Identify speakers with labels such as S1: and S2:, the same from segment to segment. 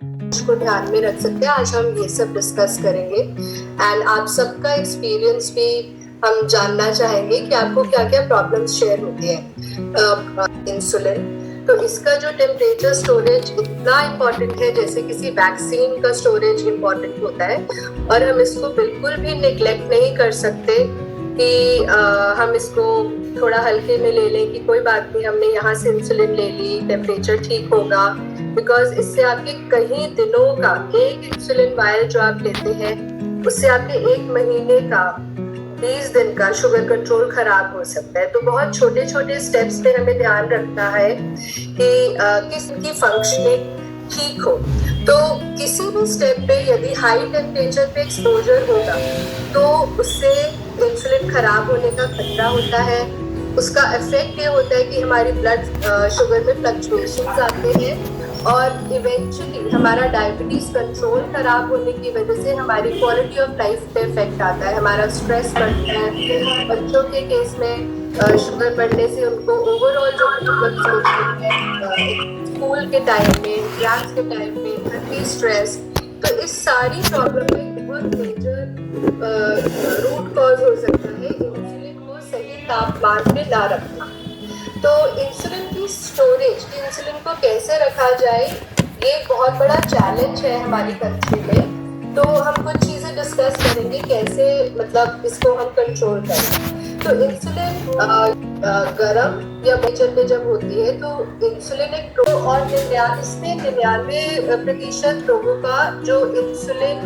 S1: को ध्यान में रख सकते हैं। आज हम ये सब डिस्कस करेंगे एंड आप सबका एक्सपीरियंस भी हम जानना चाहेंगे कि आपको क्या क्या प्रॉब्लम्स शेयर होती है इंसुलिन। तो इसका जो टेम्परेचर स्टोरेज इतना इम्पोर्टेंट है जैसे किसी वैक्सीन का स्टोरेज इम्पोर्टेंट होता है, और हम इसको बिल्कुल भी निग्लेक्ट नहीं कर सकते कि हम इसको थोड़ा हल्के में ले लें कि कोई बात नहीं, हमने यहाँ से इंसुलिन ले ली, टेम्परेचर ठीक होगा। बिकॉज इससे आपके कई दिनों का एक इंसुलिन वायल जो आप लेते हैं उससे आपके एक महीने का 20 दिन का शुगर कंट्रोल खराब हो सकता है। तो बहुत छोटे छोटे स्टेप्स पे हमें ध्यान रखना है कि किसकी फंक्शनिंग ठीक हो। तो किसी भी स्टेप पे यदि हाई टेम्परेचर पे एक्सपोजर होगा तो उससे इंसुलिन खराब होने का खतरा होता है। उसका इफेक्ट ये होता है कि हमारी ब्लड शुगर में फ्लक्चुएशंस आते हैं और इवेंचुअली हमारा डायबिटीज कंट्रोल खराब होने की वजह से हमारी क्वालिटी ऑफ लाइफ पे इफेक्ट आता है, हमारा स्ट्रेस बढ़ता है। बच्चों के केस में शुगर बढ़ने से उनको ओवरऑल जो प्रॉब्लम्स होती है स्कूल के टाइम में, एग्जाम्स के टाइम में, घर स्ट्रेस, तो इस सारी प्रॉब्लम में बहुत मेजर रूट कॉज हो सकता है इंसुलिन को सही तापमान पे ना रखना। तो इंसुलिन की स्टोरेज, इंसुलिन को कैसे रखा जाए, ये बहुत बड़ा चैलेंज है हमारी कंट्री में। तो हम कुछ चीजें डिस्कस करेंगे कैसे मतलब इसको हम कंट्रोल करें। तो इंसुलिन गर्म या टेम्परेचर पे जब होती है तो इंसुलिन एक और 99% लोगों का जो इंसुलिन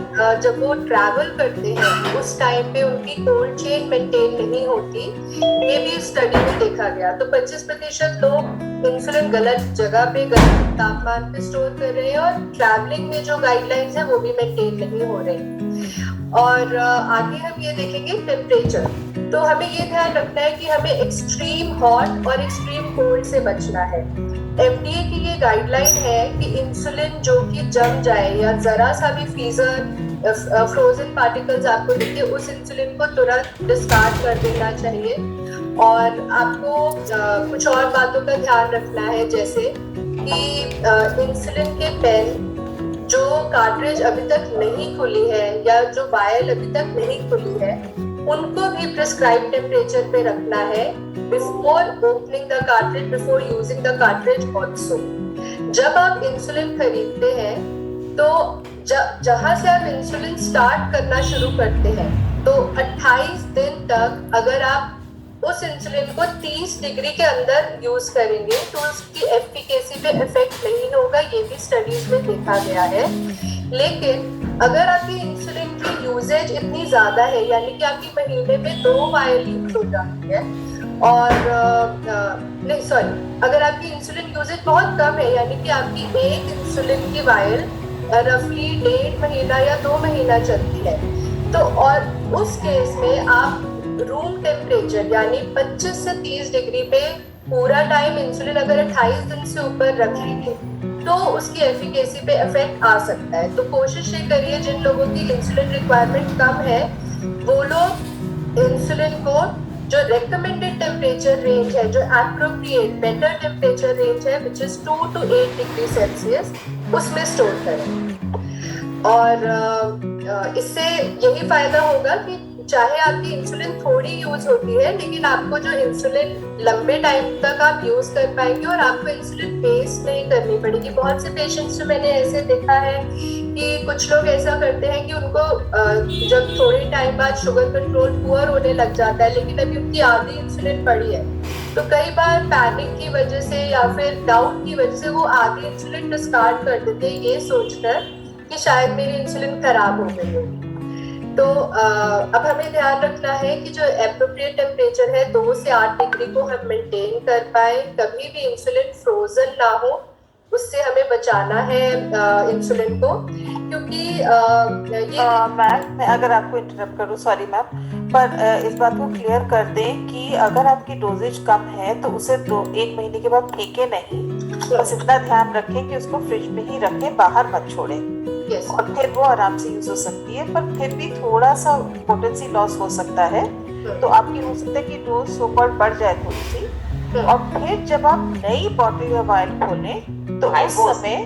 S1: जब वो ट्रैवल करते हैं उस टाइम पे उनकी कोल्ड चेन मेंटेन नहीं होती। ये भी स्टडी में देखा गया। तो 25% लोग इंसुलिन गलत जगह पे गलत तापमान पे स्टोर कर रहे हैं और ट्रैवलिंग में जो गाइडलाइंस है वो भी मेंटेन नहीं हो रहे। और आगे हम ये देखेंगे टेम्परेचर। तो हमें ये ध्यान रखना है कि हमें एक्सट्रीम हॉट और एक्सट्रीम कोल्ड से बचना है। FDA की ये गाइडलाइन है कि इंसुलिन जो कि जम जाए या जरा सा भी फ्रोजन पार्टिकल्स आपको दिखे उस इंसुलिन को तुरंत डिस्कार्ड कर देना चाहिए। और आपको कुछ और बातों का ध्यान रखना है, जैसे कि इंसुलिन के पेन जो कार्ट्रिज अभी तक नहीं खुली है या जो वायल अभी तक नहीं खुली है उनको भी प्रिस्क्राइब टेम्परेचर पे रखना है before opening the cartridge, before using the cartridge also. जब आप इंसुलिन खरीदते हैं तो जहां से आप इंसुलिन स्टार्ट करना शुरू करते हैं तो 28 दिन तक अगर आप उस इंसुलिन को 30 डिग्री के अंदर यूज करेंगे तो उसकी एफिकेसी पे इफेक्ट नहीं होगा। ये भी स्टडीज में देखा गया है। लेकिन अगर आपकी इंसुलिन की यूजेज इतनी ज्यादा है, यानी कि आपकी महीने में 2 वायल यूज हो जाती है और नहीं सॉरी, अगर आपकी इंसुलिन यूजेज बहुत कम है यानी कि आपकी एक इंसुलिन की वायल रफली 1.5 महीना या 2 महीना चलती है, तो और उस केस में आप रूम टेम्परेचर यानी 25 से 30 डिग्री पे पूरा टाइम इंसुलिन अगर 28 दिन से ऊपर रखेंगे तो उसकी एफिकेसी पे इफेक्ट आ सकता है। तो कोशिश ये करिए जिन लोगों की इंसुलिन रिक्वायरमेंट कम है वो लोग इंसुलिन को जो रेकमेंडेड टेम्परेचर रेंज है, जो एप्रोप्रिएट बेटर टेम्परेचर रेंज है which is 2 to 8 degree Celsius, उसमें स्टोर करें। और इससे यही फायदा होगा कि चाहे आपकी इंसुलिन थोड़ी यूज होती है लेकिन आपको जो इंसुलिन लंबे टाइम तक आप यूज कर पाएंगे और आपको इंसुलिन वेस्ट नहीं करनी पड़ेगी। बहुत से पेशेंट्स में मैंने ऐसे देखा है कि कुछ लोग ऐसा करते हैं कि उनको जब थोड़े टाइम बाद शुगर कंट्रोल पुअर होने लग जाता है लेकिन अभी उनकी आधी इंसुलिन पड़ी है, तो कई बार पैनिक की वजह से या फिर डाउट की वजह से वो आधी इंसुलिन डिस्कार्ड कर देते हैं ये सोचकर कि शायद मेरी इंसुलिन खराब हो गई होगी। तो अब हमें ध्यान रखना है कि जो एप्रोप्रिएट टेम्परेचर है 2 से 8 डिग्री को हम मेंटेन कर पाए। कभी भी इंसुलिन फ्रोजन ना हो, उससे हमें बचाना है इंसुलिन को, क्योंकि ये
S2: मैं अगर आपको इंटरप्ट करूँ, सॉरी मैम, पर इस बात को क्लियर कर दें कि अगर आपकी डोजेज कम है तो उसे 1 महीने के बाद फेंके नहीं, बस इतना ध्यान रखें कि उसको फ्रिज में ही रखें, बाहर मत छोड़ें।
S1: yes.
S2: और फिर वो आराम से यूज हो सकती है, पर फिर भी थोड़ा सा पोटेंसी लॉस हो सकता है। तो आपकी हो सकता है कि डोज सुपर बढ़ जाए थोड़ी सी, और फिर जब आप नई बॉटल या वायल खोलें तो उस समय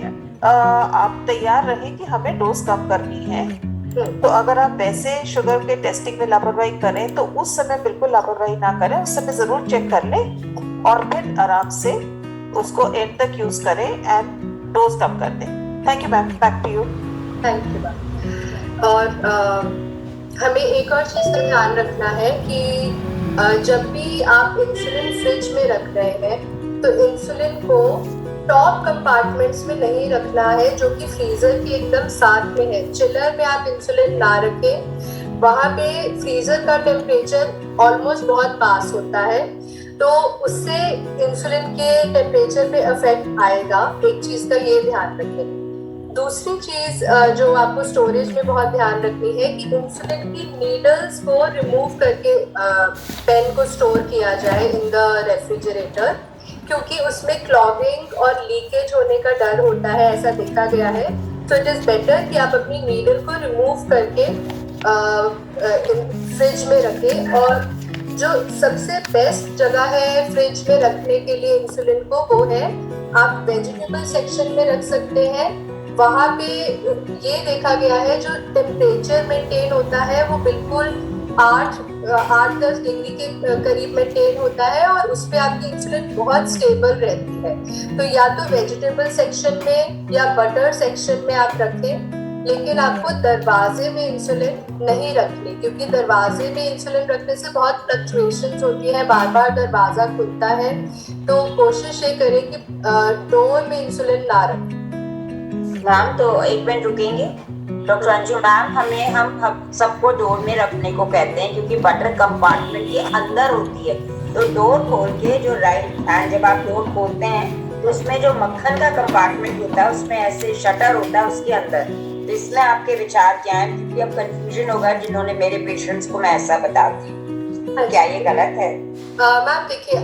S2: आप तैयार रहें कि हमें डोज कम करनी है। तो अगर आप वैसे शुगर के टेस्टिंग में लापरवाही करें तो उस समय बिल्कुल लापरवाही ना करें, उस समय जरूर चेक कर लें और फिर आराम से उसको एंड तक यूज करें एंड डोज कम कर दें। Thank you ma'am, back to you.
S1: Thank you ma'am. और हमें एक और चीज का ध्यान रखना है कि जब भी आप इंसुलिन फ्रिज में रख रहे हैं तो इंसुलिन को टॉप कंपार्टमेंट्स में नहीं रखना है जो कि फ्रीजर के एकदम साथ में है। चिलर में आप इंसुलिन ना रखें, वहां पे फ्रीजर का टेम्परेचर ऑलमोस्ट बहुत पास होता है, तो उससे इंसुलिन के टेम्परेचर पे इफेक्ट आएगा। एक चीज का ये ध्यान रखें। दूसरी चीज जो आपको स्टोरेज में बहुत ध्यान रखनी है कि इंसुलिन की नीडल्स को रिमूव करके पेन को स्टोर किया जाए इन द रेफ्रिजरेटर, क्योंकि उसमें क्लॉगिंग और लीकेज होने का डर होता है, ऐसा देखा गया है। तो इट इज बेटर कि आप अपनी नीडल को रिमूव करके फ्रिज में रखें। और जो सबसे बेस्ट जगह है फ्रिज में रखने के लिए इंसुलिन को, वो है आप वेजिटेबल सेक्शन में रख सकते हैं। वहां पे ये देखा गया है जो टेम्परेचर मेंटेन होता है वो बिल्कुल 8-10 डिग्री के करीब मेंटेन होता है और उस पे आपकी इंसुलिन बहुत स्टेबल रहती है। तो या तो वेजिटेबल सेक्शन में या बटर सेक्शन में आप रखें, लेकिन आपको दरवाजे में इंसुलिन नहीं रखनी, क्योंकि दरवाजे में इंसुलिन रखने से बहुत फ्लक्चुएशंस होती है, बार बार दरवाजा खुलता है। तो कोशिश ये करें कि डोर में इंसुलिन ना रखें।
S3: मैम तो एक मिनट रुकेंगे डॉक्टर अंजू मैम, हम सबको डोर में रखने को कहते हैं क्योंकि बटर कंपार्टमेंट के अंदर होती है। तो डोर खोल के जो राइट हैंड जब आप डोर खोलते हैं तो उसमें जो मक्खन का कंपार्टमेंट होता है उसमें ऐसे शटर होता है उसके अंदर। तो इसमें आपके विचार क्या है, क्योंकि अब कंफ्यूजन होगा जिन्होंने मेरे पेशेंट्स को मैं ऐसा बताती हूँ, क्या ये गलत है?
S1: मैम देखिए,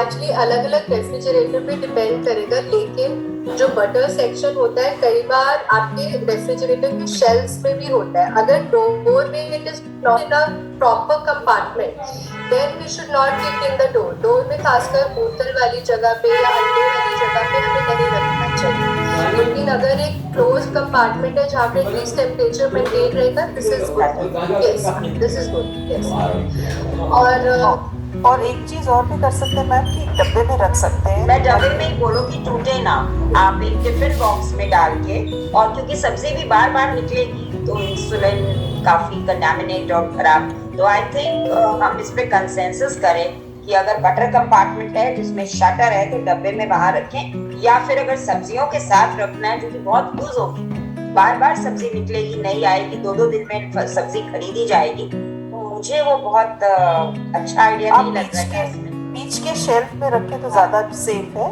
S1: एक्चुअली अलग अलग रेफ्रिजरेटर पे डिपेंड करेगा, लेकिन जो बटर सेक्शन होता है कई बार आपके रेफ्रिजरेटर के शेल्फ्स में भी होता है। अगर डोर में it is not in a proper compartment, then we should not keep in the door. Door में खासकर बोतल वाली जगह पे या अंडे वाली जगह पे हमें नहीं रखना चाहिए। लेकिन अगर एक क्लोज कंपार्टमेंट है जहाँ पे एटलीस्ट टेम्परेचर मेंटेन रहेगा, this is good. Yes, this is good. Yes.
S2: और एक चीज और भी कर सकते हैं मैम कि डब्बे में रख सकते हैं।
S3: मैं डब्बे में ही बोलो कि टूटे ना, आप एक टिफिन बॉक्स में डाल के, और क्योंकि सब्जी भी बार बार निकलेगी तो इंसुलिन काफी कंटामिनेट और खराब। तो आई थिंक हम इस पे कंसेंसस करें कि अगर बटर कंपार्टमेंट है जिसमें शटर है तो डब्बे में बाहर रखें, या फिर अगर सब्जियों के साथ रखना है जो कि बहुत यूज होगी, बार बार सब्जी निकलेगी, नहीं आएगी, 2-2 दिन में सब्जी खरीदी जाएगी, मुझे वो बहुत अच्छा आइडिया नहीं लग रहा है।
S2: बीच के शेल्फ में रखें तो ज्यादा सेफ है।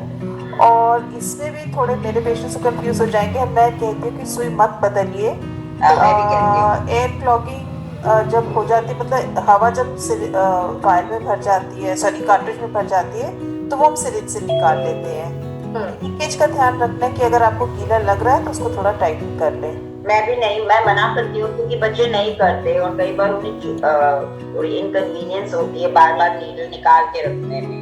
S2: और इसमें भी थोड़े मेरे पेशेंट्स कंफ्यूज हो जाएंगे, मैं कहती हूँ कि सुई मत बदलिए। एयर क्लॉगिंग जब हो जाती है, मतलब हवा जब वायल में भर जाती है, सॉरी कार्ट्रिज में भर जाती है, तो वो हम सिरिंज से निकाल लेते हैं। लीकेज का ध्यान रखना है कि अगर आपको गीला लग रहा है तो उसको थोड़ा टाइटन कर लें।
S3: मैं भी नहीं, मैं मना करती हूँ क्योंकि बच्चे नहीं करते और कई बार उन्हें थोड़ी इनकन्वीनियंस होती है बार बार नीडल निकाल के रखने में।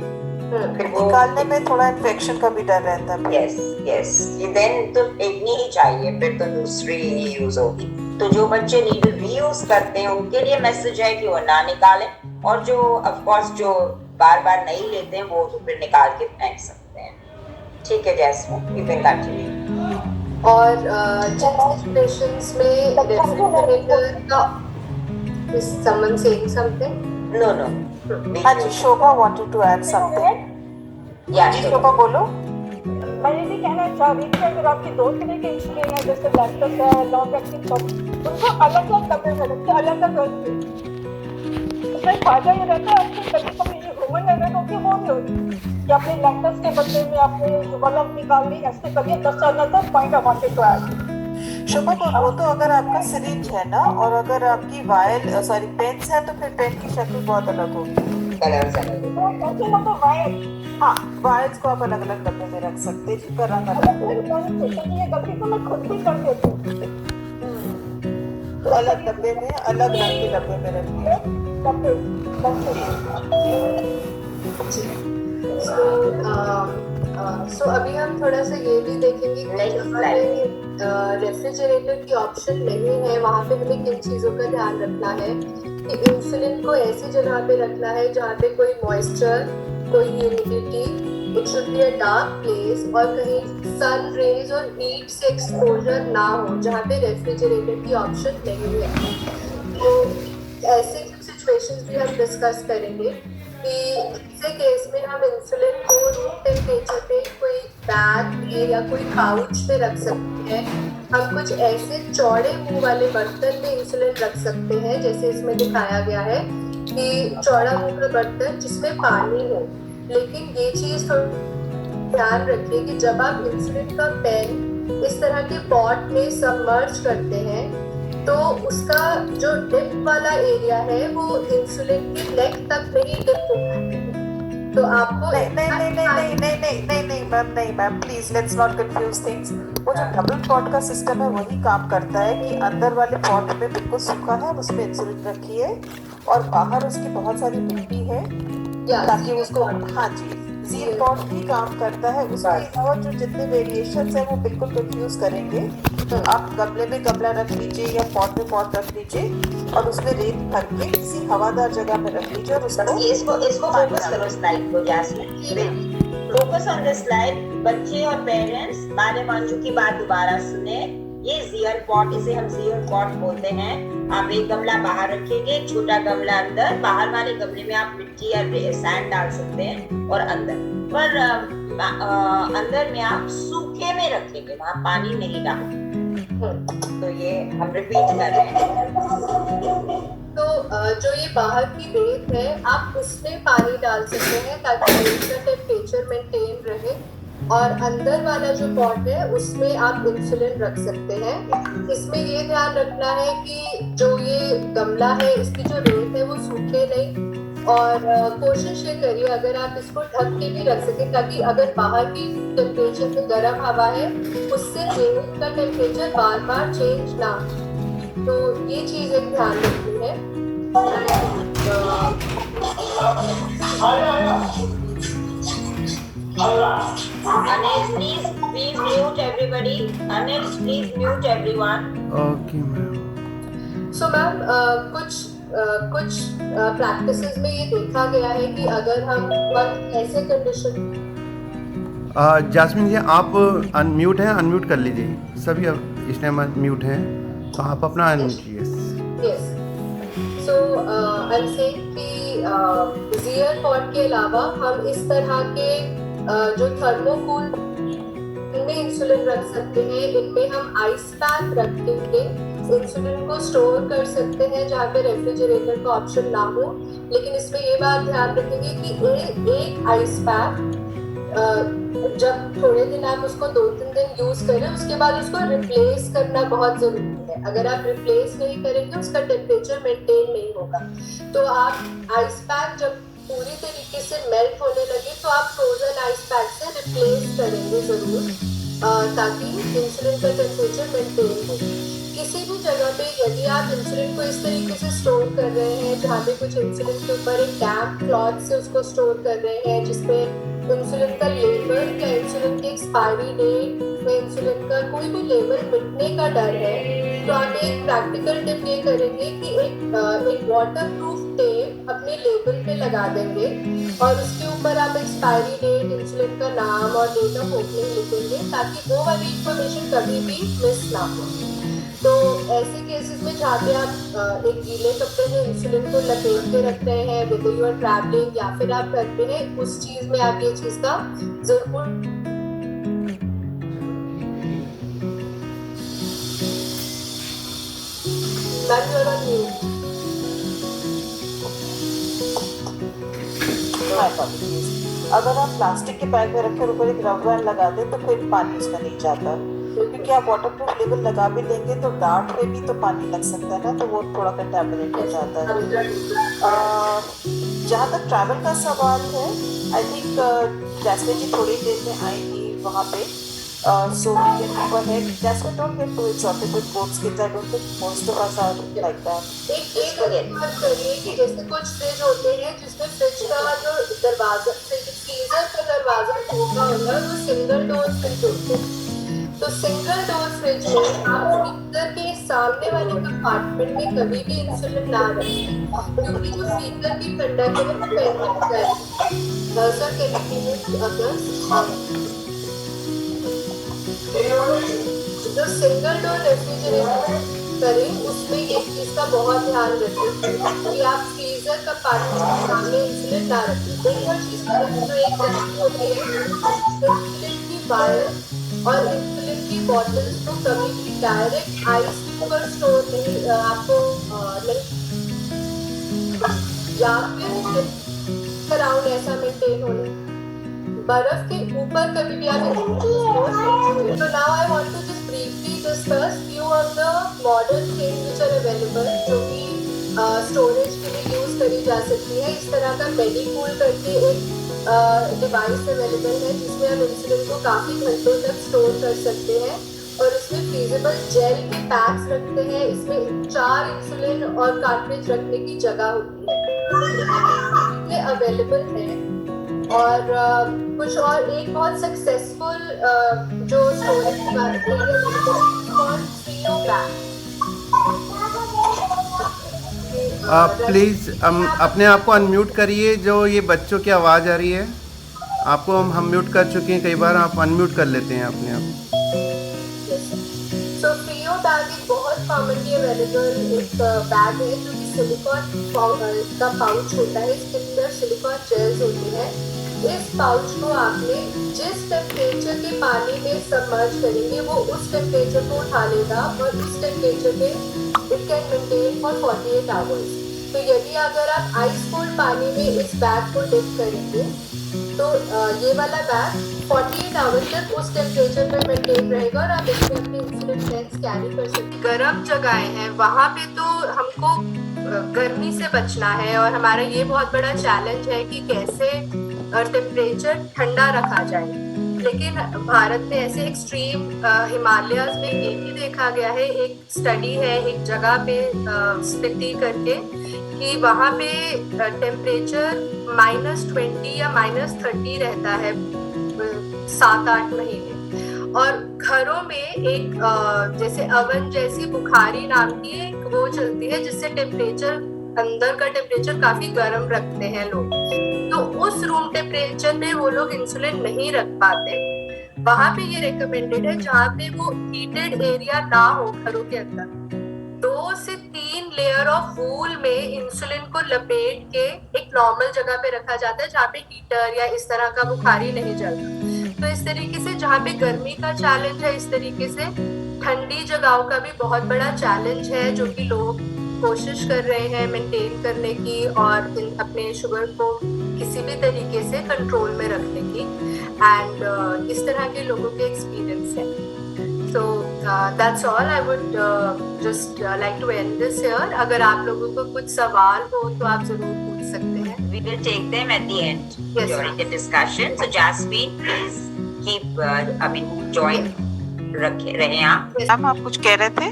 S2: फिर निकालने में थोड़ा इन्फेक्शन का भी डर रहता है।
S3: यस यस, ये देन तो फेंकनी ही चाहिए, फिर तो दूसरी ही यूज होगी। तो जो बच्चे नीडल रीयूज करते हैं उनके लिए मैसेज है कि वो ना निकालें, और जो ऑफ कोर्स जो बार बार नहीं लेते हैं वो तो फिर निकाल के फेंक सकते हैं। ठीक है जैस्मिन, यू कैन कंटिन्यू।
S1: और जिन सिचुएशंस में रेफ्रिजरेटर का, is someone saying something?
S3: No no.
S2: हाँ जी, शोभा wanted to add something।
S3: या
S2: शोभा बोलो।
S4: मैं ये भी कहना चाह रही थी, अगर आपकी 2 तरह के इंसुलिन है, जैसे लैक्टोस है, लॉन्ग एक्टिंग, उनको अलग अलग डब्बे में रखते, अलग अलग रखते। उसमें फायदा ये रहता है, आपको कभी कभी ये ह्यूमन एरर होती है, वो नहीं होती कि आपने लैक्टोस के बदले में आपने शुगर निकाल ली, ऐसे करिए। 10 another point I wanted to add.
S2: Shobha वो तो अगर आपका सिरिंज है ना, और अगर आपकी वायल सॉरी पेन्स है तो फिर पेन की शक्ल बहुत अलग होगी।
S3: कलर्स अलग होंगे।
S2: हाँ, वायल्स को आप अलग अलग डब्बे में रख सकते हैं जिनका रंग अलग हो।
S4: ये गलती तो मैं खुद भी कर देती हूँ।
S2: तो अलग डब्बे में, अलग रंग के डब्बे में रखिए।
S1: सो अभी हम थोड़ा सा ये भी देखेंगे रेफ्रिजरेटर की ऑप्शन नहीं है, वहाँ पे हमें किन चीजों का ध्यान रखना है कि इंसुलिन को ऐसी जगह पे रखना है जहाँ पे कोई मॉइस्चर, कोई humidity, it should be a dark place, और कहीं सन रेज और हीट से एक्सपोजर ना हो जहाँ पे रेफ्रिजरेटर की ऑप्शन नहीं है। तो ऐसे सिचुएशंस भी हम डिस्कस करेंगे कि ऐसे केस में हम इंसुलिन को रूम टेम्परेचर पे कोई बैग में या कोई पाउच में रख सकते हैं। हम कुछ ऐसे चौड़े मुंह वाले बर्तन में इंसुलिन रख सकते हैं, जैसे इसमें दिखाया गया है कि चौड़ा मुंह का बर्तन जिसमें पानी हो। लेकिन ये चीज ध्यान रखिए कि जब आप इंसुलिन का पेन इस तरह के पॉट में सबमर्ज करते हैं तो उसका जो डिप वाला एरिया है वो इंसुलिन की नेक तक नहीं डिप होता है। तो आपको
S2: नहीं ma'am please let's not confuse things. वो जो डबल पॉट का सिस्टम है वही काम करता है कि अंदर वाले पॉट में बिल्कुल सूखा है, उसमें इंसुलिन रखी है और बाहर उसकी बहुत सारी मिट्टी है ताकि उसको, हाँ जी, सील पॉट भी काम करता है। उसके अलावा जो जितने वेरिएशंस हैं वो बिल्कुल कंफ्यूज करेंगे। तो आप गमले में गमला रख लीजिए या पॉट में पॉट रख लीजिए और उसमें रेत भर के किसी हवादार जगह पे रख लीजिए और
S3: इसको फोकस करो स्लाइड को, Jasmine focus on the slide. बच्चे और पेरेंट्स माने मांझू की बात दोबारा सुने। ये जियर पॉट, इसे हम जियर पॉट बोलते हैं। आप एक गमला बाहर रखेंगे, एक छोटा गमला अंदर। बाहर वाले गमले में आप मिट्टी या सैंड डाल सकते हैं और अंदर में आप सूखे में रखेंगे, वहाँ पानी नहीं डालेंगे। तो ये हम रिपीट कर रहे हैं।
S1: तो जो ये बाहर की रेत है आप उसमें पानी डाल सकते हैं ताकि रेत का टेम्परेचर मेंटेन रहे, और अंदर वाला जो पॉट है उसमें आप इंसुलिन रख सकते हैं। इसमें ये ध्यान रखना है कि जो ये गमला है इसकी जो रेत है वो सूखे नहीं, और कोशिश ये करिए अगर आप इसको ढक के भी रख सकें ताकि अगर बाहर की टेम्परेचर में गर्म हवा है उससे रेत का टेम्परेचर बार बार चेंज ना हो। तो ये चीज एक ध्यान रखनी है।
S3: Anil, please mute everybody. Anil, please mute everyone.
S5: Okay ma'am.
S1: So ma'am कुछ प्रैक्टिसेस में ये देखा गया है कि अगर हम ऐसे कंडीशन,
S5: जास्मिन जी आप अनम्यूट हैं, अनम्यूट कर लीजिए। सभी अब इस टाइम म्यूट हैं तो आप अपना अनम्यूट कीजिए।
S1: Yes, so I am saying कि जियर पॉट के अलावा हम इस तरह के जो थर्मोकूल इनमें इंसुलिन रख सकते हैं। इनमें हम आइस पैक रख के इंसुलिन को स्टोर कर सकते हैं जहाँ पे रेफ्रिजरेटर का ऑप्शन ना हो। लेकिन इसमें ये बात ध्यान रखेंगे कि एक आइस पैक जब थोड़े दिन आप उसको 2-3 दिन यूज करें उसके बाद उसको रिप्लेस करना बहुत जरूरी है। अगर आप रिप्लेस नहीं करेंगे उसका टेम्परेचर मेंटेन नहीं होगा। तो आप आइस पैक जब पूरी तरीके से मेल्ट होने लगे तो आप फ्रोजन आइस पैक से रिप्लेस करेंगे जरूर, ताकि इंसुलिन का टेम्परेचर मेंटेन हो। किसी भी जगह पे यदि आप इंसुलिन को इस तरीके से स्टोर कर रहे हैं जहाँ पे कुछ इंसुलिन के ऊपर एक डैम्प क्लॉथ से उसको स्टोर कर रहे हैं जिसमें इंसुलिन का लेबल या इंसुलिन की एक्सपायरी डेट या इंसुलिन का कोई भी लेबल मिटने का डर है, तो आप एक प्रैक्टिकल टिप ये करेंगे कि एक वाटरप्रूफ टेप अपने लेबल पे लगा देंगे और उसके ऊपर आप एक्सपायरी डेट, इंसुलिन का नाम और डेट ऑफ ओपनिंग लिखेंगे ताकि वो वाली इंफॉर्मेशन कभी भी मिस ना हो। तो ऐसे केसेस में जहाँ पे आप एक गीले कपड़े में इंसुलिन को लपेट के रख रहे हैं विद यू आर ट्रैवलिंग या फिर आप घर पे हैं, उस चीज में आप ये चीज का जरूर
S2: अगर आप प्लास्टिक के बैग में रखकर ऊपर एक रबर बैंड लगा दें तो कोई पानी उसमें नहीं जाता, क्योंकि आप वाटरप्रूफ लेबल लगा भी लेंगे तो डार्ट में भी तो पानी लग सकता है ना, तो वो थोड़ा कंटामिनेट हो जाता है। जहाँ तक ट्रैवल का सवाल है, आई थिंक जैस्मिन जी थोड़ी देर में आएंगी वहाँ पे, so we can move ahead. Jasmine, don't get too exotic with boats kids. I don't think most of us are like that.
S1: एक बात करिए कि जैसे कुछ फ्रिज होते हैं जिसमें फ्रिज का जो दरवाजा, फ्रीजर का दरवाजा खोखा होता है, वो सिंगल डोर फ्रिज होते हैं। तो तो सिंगल डोर फ्रिज में आप फ्रीजर के सामने वाले कंपार्टमेंट में कभी भी इंसुलिन ना रखें, क्योंकि जो फ्रीजर की ठंडक है वो पेनिक करेगी। सर जो सिंगल डोर रेफ्रिजरेटर करें उसमें एक चीज का बहुत ध्यान रखें कि आप फ्रीजर कंपार्टमेंट के सामने इंसुलिन ना रखें। एक और चीज जो एक गलती होती है, इंसुलिन की वायर और इंसुलिन की बॉटल्स को कभी भी डायरेक्ट आइस पर स्टोर नहीं आपको नहीं, या फिर अराउंड ऐसा मेंटेन होना, बर्फ के ऊपर कभी भी आप तो now I want to just briefly discuss few of the modern things which are available जो कि स्टोरेज के लिए यूज करी जा सकती है। इस तरह का मेडिकूल करके एक डिवाइस अवेलेबल है जिसमें हम इंसुलिन को काफी घंटों तक स्टोर कर सकते हैं और इसमें फ्रीजेबल जेल के पैक्स रखते हैं। इसमें 4 इंसुलिन और कार्ट्रिज रखने की जगह होती है, ये अवेलेबल है। और कुछ और एक बहुत सक्सेसफुल जो स्टोरेज की बात है ट्रियो बैग।
S5: प्लीज़ अपने आप को अनम्यूट करिए, जो ये बच्चों की आवाज़ आ रही है आपको हम म्यूट कर चुके हैं, कई बार आप अनम्यूट कर लेते हैं अपने आप।
S1: सो ट्रियो बैग एक बहुत कॉमनली अवेलेबल एक बैग है जो कि सिलिकॉन का पाउच होता है, इसके अंदर सिलिकॉन जेल्स होते हैं। इस पाउच को आपने जिस टेम्परेचर के पानी में सबमर्ज करेंगे वो उस टेम्परेचर को उठा लेगा और उस टेम्परेचर पे it can maintain for 48 hours. तो यदि अगर आप आइस कोल्ड पानी में इस बैग को डिप करेंगे तो ये वाला बैग 48 आवर्स तक उस टेम्परेचर पे मेंटेन रहेगा और आप इसमें अपने इंसुलिन पेन्स कैरी कर सकते हैं। गर्म जगहें हैं वहाँ पे तो हमको गर्मी से बचना है और हमारा ये बहुत बड़ा चैलेंज है कि कैसे टेम्परेचर ठंडा रखा जाए। लेकिन भारत में ऐसे एक्सट्रीम हिमालयाज में ये भी देखा गया है, एक स्टडी है एक जगह पे स्पीति करके कि वहाँ पे टेम्परेचर -20 या -30 रहता है 7-8 महीने। और घरों में एक जैसे अवन जैसी बुखारी नाम की एक वो चलती है जिससे टेम्परेचर अंदर का टेम्परेचर काफी गर्म रखते हैं लोग। तो उस रूम टेम्परेचर पे वो लोग इंसुलिन नहीं रख पाते। वहां पे ये रिकमेंडेड है जहाँ पे वो हीटेड एरिया ना हो घरों के अंदर, 2 से 3 लेयर ऑफ वूल में इंसुलिन को लपेट के एक नॉर्मल जगह पे रखा जाता है जहाँ पे हीटर या इस तरह का बुखारी नहीं जलता। तो इस तरीके से जहाँ पे गर्मी का चैलेंज है, इस तरीके से ठंडी जगहों का भी बहुत बड़ा चैलेंज है जो कि लोग कोशिश कर रहे हैं मेंटेन करने की और अपने शुगर को किसी भी तरीके से कंट्रोल में रखने की। एंड इस तरह के लोगों के एक्सपीरियंस है। So that's all. I would just like to end this here. अगर आप लोगों को कुछ सवाल हो तो आप जरूर पूछ सकते हैं।
S3: We will take them at the end
S1: Yes,
S3: during the discussion. So Jasmine, please keep, join रहे आप।
S2: मैम आप कुछ कह रहे थे?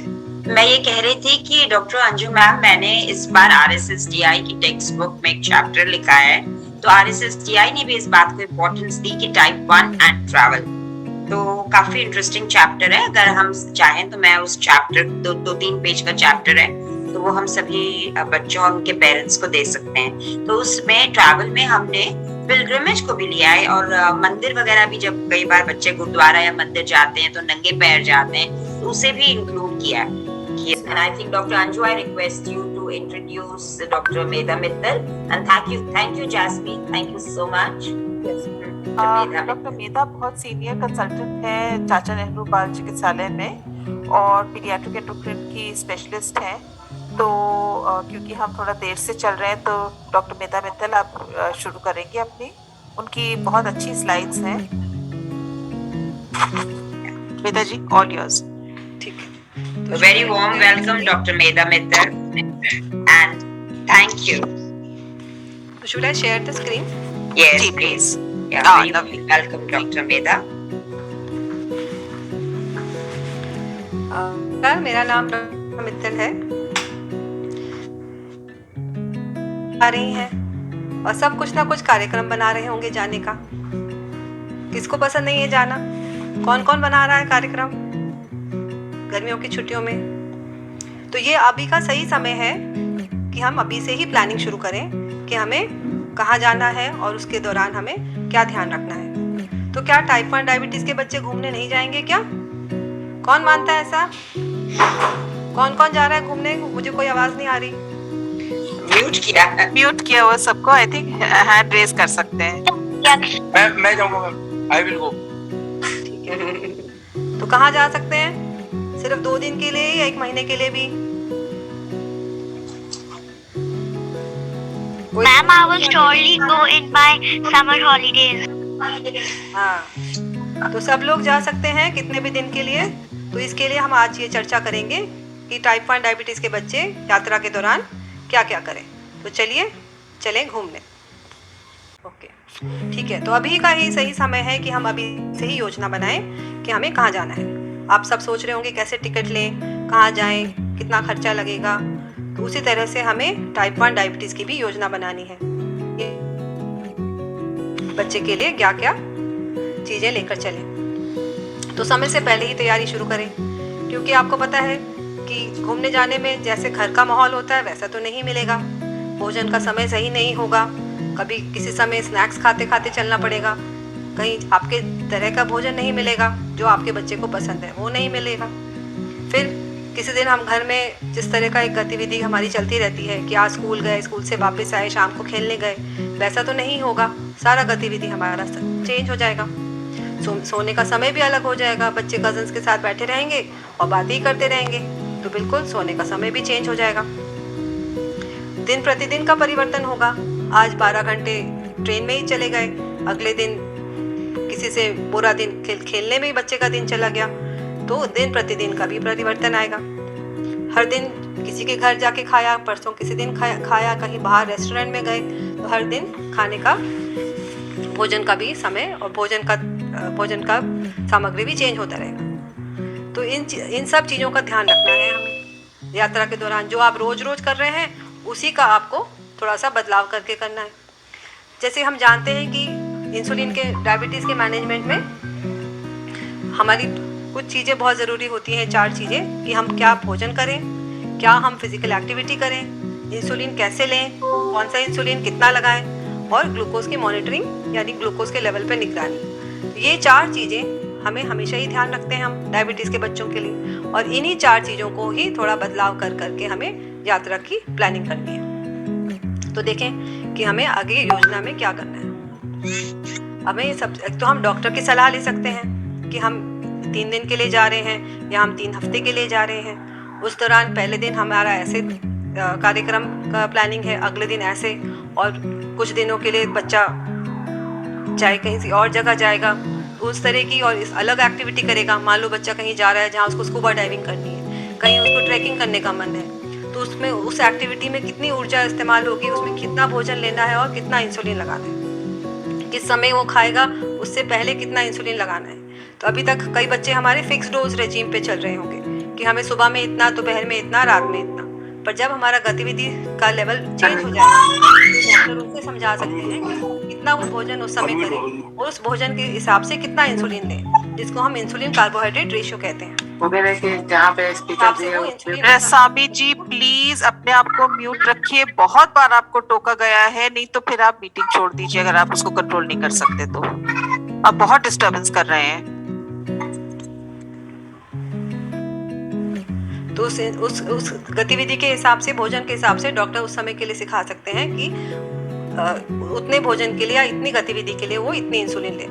S3: मैं ये कह रही थी कि डॉक्टर अंजू मैम, मैंने इस बार RSSDI की टेक्स्ट बुक में एक चैप्टर लिखा है, तो RSSDI ने भी इस बात को इम्पोर्टेंस दी कि टाइप 1 एंड ट्रैवल, तो काफी इंटरेस्टिंग चैप्टर है। अगर हम चाहें तो मैं उस चैप्टर 2-3 पेज का चैप्टर है, तो वो हम सभी बच्चों और उनके पेरेंट्स को दे सकते हैं। तो उसमें ट्रैवल में हमने पिलग्रिमेज को भी लिया है और मंदिर वगैरह भी, जब कई बार बच्चे गुरुद्वारा या मंदिर जाते हैं तो नंगे पैर जाते हैं, तो उसे भी इंक्लूड किया है। And I think Dr. Anju, I request you to introduce Dr. Medha Mittal, and thank you Jasmine, thank you so much.
S1: Yes.
S2: Doctor Medha बहुत सीनियर कंसल्टेंट है चाचा नेहरू बाल चिकित्सालय में और पीडियाट्रिक एंडोक्रिन की स्पेशलिस्ट हैं। तो क्योंकि हम थोड़ा देर से चल रहे हैं तो डॉक्टर मेधा मित्तल आप शुरू करेंगे अपनी, उनकी बहुत अच्छी स्लाइड्स हैं। मेधा जी ऑल योर्स। ठीक है,
S3: A very warm welcome, Dr. Medha Mittal, and thank you.
S6: Should I share the screen?
S3: Yes, please. Yeah, very welcome, Dr. Medha.
S6: मेरा नाम डॉक्टर मित्तल है। आ रही हैं और सब कुछ ना कुछ कार्यक्रम बना रहे होंगे जाने का। किसको पसंद नहीं है जाना? कौन कौन बना रहा है कार्यक्रम? गर्मियों की छुट्टियों में। तो ये अभी का सही समय है कि हम अभी से ही प्लानिंग शुरू करें कि हमें कहाँ जाना है और उसके दौरान हमें क्या ध्यान रखना है। तो क्या टाइप 1 डायबिटीज़ के बच्चे घूमने नहीं जाएंगे क्या? कौन मानता है ऐसा? कौन कौन जा रहा है घूमने? मुझे कोई आवाज़ नहीं आ रही।
S2: म्यूट किया हुआ सबको, आई थिंक हैंड रेज कर सकते हैं।
S7: मैं जाऊंगा, आई विल गो।
S6: ठीक है, तो कहाँ जा सकते हैं? सिर्फ 2 दिन के लिए या 1 महीने के लिए भी?
S8: Ma'am, I will surely go in my summer holidays.
S6: हाँ, तो सब लोग जा सकते हैं कितने भी दिन के लिए। तो इसके लिए हम आज ये चर्चा करेंगे कि टाइप 1 डायबिटीज़ के बच्चे यात्रा के दौरान क्या क्या करें। तो चलिए चलें घूमने। ओके, ठीक है, तो अभी का ही सही समय है कि हम अभी से ही योजना बनाएं कि हमें कहाँ जाना है। आप सब सोच रहे होंगे कैसे टिकट लें, कहाँ जाएं, कितना खर्चा लगेगा। तो उसी तरह से हमें टाइप 1 डायबिटीज़ की भी योजना बनानी है। बच्चे के लिए क्या क्या चीज़ें लेकर चलें। तो समय से पहले ही तैयारी शुरू करें, क्योंकि आपको पता है कि घूमने जाने में जैसे घर का माहौल होता है वैसा तो नहीं मिलेगा। भोजन का समय सही नहीं होगा, कभी किसी समय स्नैक्स खाते खाते चलना पड़ेगा, कहीं आपके तरह का भोजन नहीं मिलेगा जो आपके बच्चे को पसंद है वो नहीं मिलेगा। फिर किसी दिन हम घर में जिस तरह का एक गतिविधि हमारी चलती रहती है कि आज स्कूल गए, स्कूल से वापस आए, शाम को खेलने गए, वैसा तो नहीं होगा। सारा गतिविधि हमारा चेंज हो जाएगा। सोने का समय भी अलग हो जाएगा। बच्चे कजन्स के साथ बैठे रहेंगे और बातें ही करते रहेंगे, तो बिल्कुल सोने का समय भी चेंज हो जाएगा। दिन प्रतिदिन का परिवर्तन होगा। आज 12 घंटे ट्रेन में ही चले गए, अगले दिन किसी से पूरा दिन खेलने में ही बच्चे का दिन चला गया, तो दिन प्रतिदिन का भी परिवर्तन आएगा। हर दिन किसी के घर जाके खाया, परसों किसी दिन खाया, कहीं बाहर रेस्टोरेंट में गए, तो हर दिन खाने का भोजन का भी समय और भोजन का सामग्री भी चेंज होता रहेगा। तो इन सब चीज़ों का ध्यान रखना है हमें यात्रा के दौरान। जो आप रोज़ रोज़ कर रहे हैं उसी का आपको थोड़ा सा बदलाव करके करना है। जैसे हम जानते हैं कि इंसुलिन के डायबिटीज़ के मैनेजमेंट में हमारी कुछ चीज़ें बहुत ज़रूरी होती हैं। 4 चीज़ें कि हम क्या भोजन करें, क्या हम फिजिकल एक्टिविटी करें, इंसुलिन कैसे लें, कौन सा इंसुलिन कितना लगाएं, और ग्लूकोज की मॉनिटरिंग यानी ग्लूकोज के लेवल पे निगरानी। ये 4 चीज़ें हमें हमेशा ही ध्यान रखते हैं हम डायबिटीज़ के बच्चों के लिए, और इन्हीं 4 चीज़ों को ही थोड़ा बदलाव कर करके हमें यात्रा की प्लानिंग करनी है। तो देखें कि हमें आगे योजना में क्या करना है। हमें सब तो हम डॉक्टर की सलाह ले सकते हैं कि हम 3 दिन के लिए जा रहे हैं या हम 3 हफ्ते के लिए जा रहे हैं। उस दौरान पहले दिन हमारा ऐसे कार्यक्रम का प्लानिंग है, अगले दिन ऐसे, और कुछ दिनों के लिए बच्चा चाहे कहीं और जगह जाएगा उस तरह की और इस अलग एक्टिविटी करेगा। मान लो बच्चा कहीं जा रहा है जहाँ उसको स्कूबा डाइविंग करनी है, कहीं उसको ट्रैकिंग करने का मन है, तो उसमें उस एक्टिविटी में कितनी ऊर्जा इस्तेमाल होगी, उसमें कितना भोजन लेना है और कितना इंसुलिन लगाना है, किस समय वो खाएगा उससे पहले कितना इंसुलिन लगाना है। तो अभी तक कई बच्चे हमारे फिक्स डोज रेजीम पे चल रहे होंगे कि हमें सुबह में इतना, दोपहर में इतना, रात में इतना। पर जब हमारा गतिविधि का लेवल चेंज हो जाएगा तो डॉक्टर उनसे समझा सकते हैं कि कितना वो भोजन उस समय करें और उस भोजन के हिसाब से कितना इंसुलिन दें, जिसको हम इंसुलिन कार्बोहाइड्रेट रेशियो कहते हैं।
S2: साबी जी प्लीज अपने आप को म्यूट रखिए, बहुत बार आपको टोका गया है, नहीं तो फिर आप मीटिंग छोड़ दीजिए अगर आप उसको कंट्रोल नहीं कर सकते तो। आप बहुत डिस्टर्बेंस कर रहे हैं।
S6: तो उस गतिविधि के हिसाब से, भोजन के हिसाब से डॉक्टर उस समय के लिए सिखा सकते हैं कि उतने भोजन के लिए या इतनी गतिविधि के लिए वो इतनी इंसुलिन ले।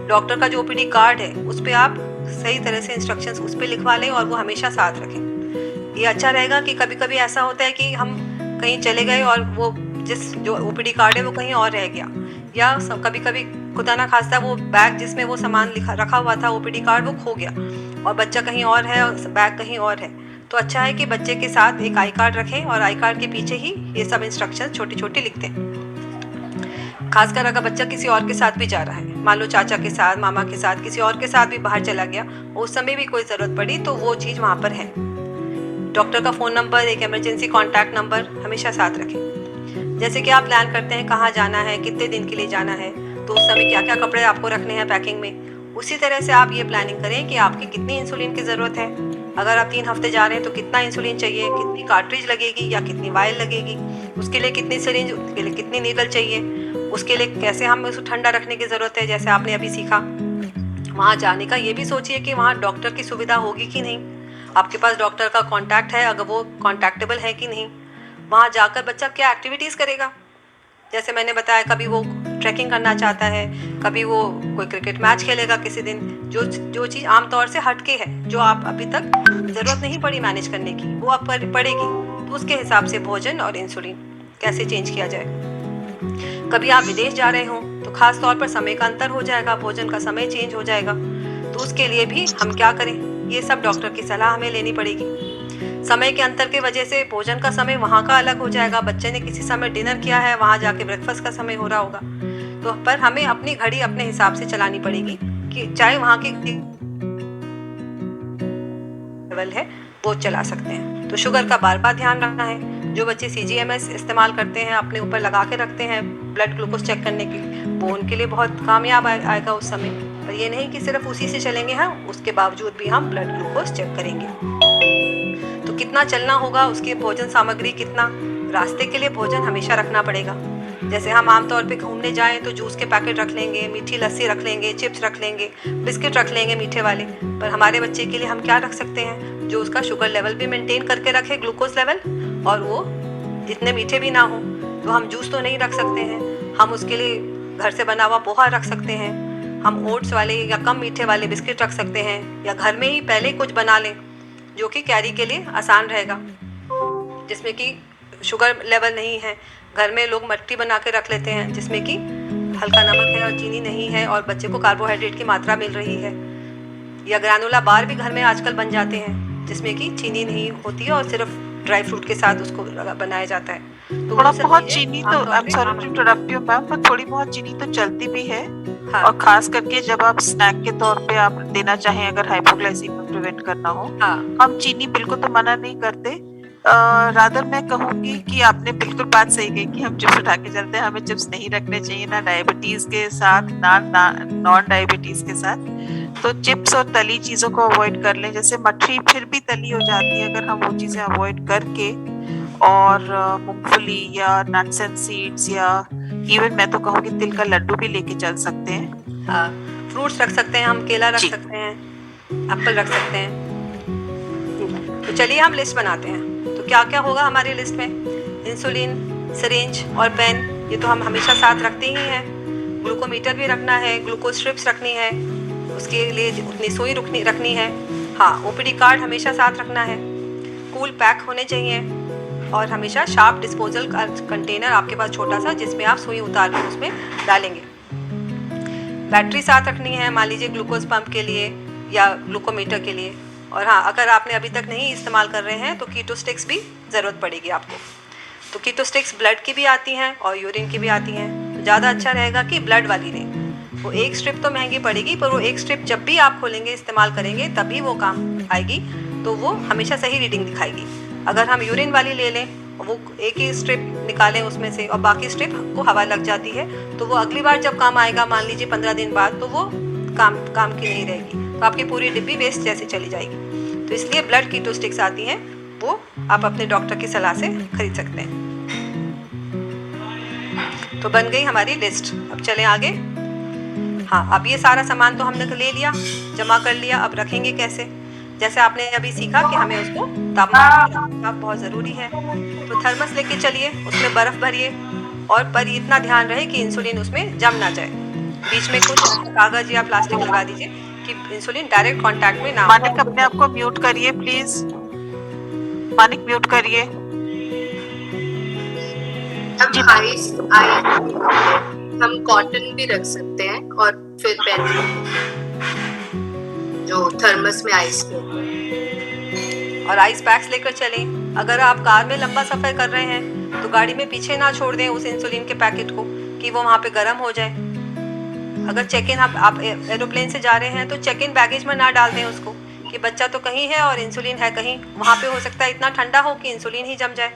S6: डॉक्टर का जो ओपीडी कार्ड है उस पर आप सही तरह से इंस्ट्रक्शंस उस पर लिखवा लें और वो हमेशा साथ रखें। ये अच्छा रहेगा कि कभी कभी ऐसा होता है कि हम कहीं चले गए और वो जो ओपीडी कार्ड है वो कहीं और रह गया, या कभी कभी खुदा ना खास्ता वो बैग जिसमें वो सामान रखा हुआ था ओपीडी कार्ड वो खो गया और बच्चा कहीं और है और बैग कहीं और है। तो अच्छा है कि बच्चे के साथ एक आई कार्ड रखें और आई कार्ड के पीछे ही ये सब इंस्ट्रक्शन छोटी छोटी लिख दें। खासकर अगर बच्चा किसी और के साथ भी जा रहा है, मान लो चाचा के साथ, मामा के साथ, किसी और के साथ भी बाहर चला गया, उस समय भी कोई ज़रूरत पड़ी तो वो चीज़ वहाँ पर है। डॉक्टर का फ़ोन नंबर, एक इमरजेंसी कॉन्टैक्ट नंबर हमेशा साथ रखें। जैसे कि आप प्लान करते हैं कहाँ जाना है, कितने दिन के लिए जाना है, तो उस समय क्या क्या कपड़े आपको रखने हैं पैकिंग में, उसी तरह से आप ये प्लानिंग करें कि आपकी कितनी इंसुलिन की ज़रूरत है, अगर आप 3 हफ्ते जा रहे हैं तो कितना इंसुलिन चाहिए, कितनी कार्ट्रिज लगेगी या कितनी वायल लगेगी, उसके लिए कितनी सिरिंज, उसके लिए कितनी नीडल चाहिए, उसके लिए कैसे हमें उसको ठंडा रखने की ज़रूरत है, जैसे आपने अभी सीखा। वहाँ जाने का ये भी सोचिए कि वहाँ डॉक्टर की सुविधा होगी कि नहीं, आपके पास डॉक्टर का कॉन्टैक्ट है, अगर वो कॉन्टैक्टेबल है कि नहीं। वहाँ जाकर बच्चा क्या एक्टिविटीज़ करेगा, जैसे मैंने बताया, कभी वो ट्रैकिंग करना चाहता है, कभी वो कोई क्रिकेट मैच खेलेगा किसी दिन, जो चीज़ आमतौर से हटके है, जो आप अभी तक ज़रूरत नहीं पड़ी मैनेज करने की, वो आप पड़ेगी। तो उसके हिसाब से भोजन और इंसुलिन कैसे चेंज किया जाए। कभी आप विदेश जा रहे हो तो खास तौर पर समय का अंतर हो जाएगा, भोजन का समय चेंज हो जाएगा, तो उसके लिए भी हम क्या करें, ये सब डॉक्टर की सलाह हमें लेनी पड़ेगी। समय के अंतर की वजह से भोजन का समय वहाँ का अलग हो जाएगा, बच्चे ने किसी समय डिनर किया है, वहाँ जाके ब्रेकफास्ट का समय हो रहा होगा, तो पर हमें अपनी घड़ी अपने हिसाब से चलानी पड़ेगी कि चाहे वहाँ की लेवल है वो चला सकते हैं। तो शुगर का बार बार ध्यान रखना है। जो बच्चे CGMS इस्तेमाल करते हैं, अपने ऊपर लगा के रखते हैं ब्लड ग्लूकोज चेक करने के लिए, वो उनके लिए बहुत कामयाब आएगा उस समय। पर ये नहीं कि सिर्फ उसी से चलेंगे, हम उसके बावजूद भी हम ब्लड ग्लूकोज चेक करेंगे। तो कितना चलना होगा, उसकी भोजन सामग्री कितना, रास्ते के लिए भोजन हमेशा रखना पड़ेगा। जैसे हम आमतौर पे घूमने जाएं तो जूस के पैकेट रख लेंगे, मीठी लस्सी रख लेंगे, चिप्स रख लेंगे, बिस्किट रख लेंगे मीठे वाले, पर हमारे बच्चे के लिए हम क्या रख सकते हैं जो उसका शुगर लेवल भी मेंटेन करके रखे, ग्लूकोज लेवल, और वो इतने मीठे भी ना हो। तो हम जूस तो नहीं रख सकते हैं, हम उसके लिए घर से बना हुआ पोहा रख सकते हैं, हम ओट्स वाले या कम मीठे वाले बिस्किट रख सकते हैं, या घर में ही पहले कुछ बना लें जो कि कैरी के लिए आसान रहेगा, जिसमें कि शुगर लेवल नहीं है। घर में लोग मट्टी बना के रख लेते हैं जिसमें कि हल्का नमक है और चीनी नहीं है और बच्चे को कार्बोहाइड्रेट की मात्रा मिल रही है। या ग्रैनुला बार भी घर में आजकल बन जाते हैं जिसमें कि चीनी नहीं होती है और सिर्फ ड्राई फ्रूट के साथ उसको बनाया जाता है। तो
S2: थोड़ा बहुत चीनी तो, I am sorry to interrupt you ma'am, पर थोड़ी बहुत चीनी तो चलती भी है। हाँ। और खास करके जब आप स्नैक के तौर पे आप देना चाहें, अगर हाइपोग्लाइसीमिया प्रिवेंट करना हो, हाँ। हम चीनी बिल्कुल तो मना नहीं करते। रादर मैं कहूंगी कि आपने बिल्कुल बात सही कही कि हम चिप्स उठा के चलते हैं, हमें चिप्स नहीं रखने चाहिए, ना डायबिटीज के साथ ना नॉन डायबिटीज के साथ। तो चिप्स और तली चीजों को अवॉइड कर लें, जैसे मठरी फिर भी तली हो जाती है, अगर हम वो चीजें अवॉइड करके और मूंगफली या नट्स एंड सीड्स या इवन मैं तो कहूँगी तिल का लड्डू भी लेके चल सकते हैं।
S6: हाँ, फ्रूट्स रख सकते हैं, हम केला रख सकते हैं, एप्पल रख सकते हैं। तो चलिए हम लिस्ट बनाते हैं। तो क्या क्या होगा हमारी लिस्ट में, इंसुलिन, सिरिंज और पेन, ये तो हम हमेशा साथ रखते ही हैं। ग्लूकोमीटर भी रखना है, ग्लूकोज स्ट्रिप्स रखनी है, उसके लिए उतनी सुई रखनी है। हाँ, OPD कार्ड हमेशा साथ रखना है, कूल पैक होने चाहिए, और हमेशा शार्प डिस्पोजल कंटेनर आपके पास छोटा सा, जिसमें आप सुई उतार कर उसमें डालेंगे। बैटरी साथ रखनी है, मान लीजिए ग्लूकोज पंप के लिए या ग्लूकोमीटर के लिए। और हाँ, अगर आपने अभी तक नहीं इस्तेमाल कर रहे हैं तो कीटो स्टिक्स भी ज़रूरत पड़ेगी आपको। तो कीटो स्टिक्स ब्लड की भी आती हैं और यूरिन की भी आती हैं, तो ज़्यादा अच्छा रहेगा कि ब्लड वाली लें। वो एक स्ट्रिप तो महंगी पड़ेगी, पर वो एक स्ट्रिप जब भी आप खोलेंगे, इस्तेमाल करेंगे, तभी वो काम आएगी, तो वो हमेशा सही रीडिंग दिखाएगी। अगर हम यूरिन वाली ले लें, वो एक ही स्ट्रिप निकालें उसमें से और बाकी स्ट्रिप को हवा लग जाती है, तो वो अगली बार जब काम आएगा, मान लीजिए 15 दिन बाद, तो वो काम की नहीं रहेगी, तो आपकी पूरी डिब्बी वेस्ट जैसे चली जाएगी। तो इसलिए ब्लड कीटो स्टिक्स आती हैं, वो आप अपने डॉक्टर की सलाह से खरीद सकते हैं। तो बन गई हमारी लिस्ट। अब चलें आगे। हाँ, अब ये सारा सामान तो हमने ले लिया, जमा कर लिया, अब रखेंगे कैसे। जैसे आपने अभी सीखा कि हमें उसको तापमान बहुत ज़रूरी है, तो थर्मस लेके चलिए, उसमें बर्फ़ भरिए, और पर इतना ध्यान रहे कि इंसुलिन उसमें जम ना जाए। बीच में कुछ कागज या प्लास्टिक लगा दीजिए कि इंसुलिन डायरेक्ट कांटेक्ट में ना हो।
S2: मानिक, अपने आप को म्यूट करिए प्लीज। मानिक, म्यूट करिए।
S1: हम कॉटन भी रख सकते हैं और फिर पेन जो थर्मस में आइस के,
S6: और आइस पैक्स लेकर चलें। अगर आप कार में लंबा सफ़र कर रहे हैं तो गाड़ी में पीछे ना छोड़ दें उस इंसुलिन के पैकेट को कि वो वहाँ पे गर्म हो जाए। अगर चेक इन आप एरोप्लेन से जा रहे हैं तो चेक इन बैगेज में ना डाल दें उसको, कि बच्चा तो कहीं है और इंसुलिन है कहीं, वहाँ पे हो सकता है इतना ठंडा हो कि इंसुलिन ही जम जाए।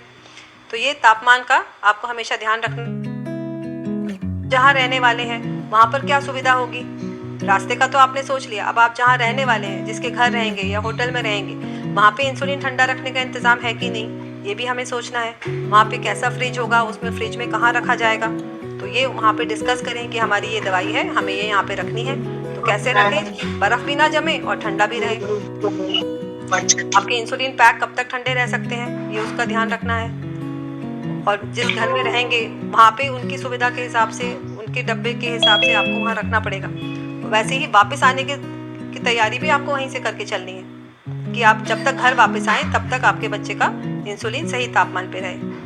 S6: तो ये तापमान का आपको हमेशा ध्यान रखना। जहाँ रहने वाले हैं वहाँ पर क्या सुविधा होगी, रास्ते का तो आपने सोच लिया। अब आप जहाँ रहने वाले हैं, जिसके घर रहेंगे या होटल में रहेंगे, वहाँ पे इंसुलिन ठंडा रखने का इंतज़ाम है कि नहीं, ये भी हमें सोचना है। वहाँ पे कैसा फ्रिज होगा, उसमें फ्रिज में कहाँ रखा जाएगा, तो ये वहाँ पे डिस्कस करें कि हमारी ये दवाई है, हमें ये यहाँ पे रखनी है, तो कैसे रखें, बर्फ़ भी ना जमे और ठंडा भी रहे। आपके इंसुलिन पैक कब तक ठंडे रह सकते हैं, ये उसका ध्यान रखना है। और जिस घर में रहेंगे वहाँ पे उनकी सुविधा के हिसाब से, उनके डब्बे के हिसाब से आपको वहाँ रखना पड़ेगा। वैसे ही वापस आने की तैयारी भी आपको वहीं से करके चलनी है कि आप जब तक घर वापस आएँ तब तक आपके बच्चे का इंसुलिन सही तापमान पे रहे।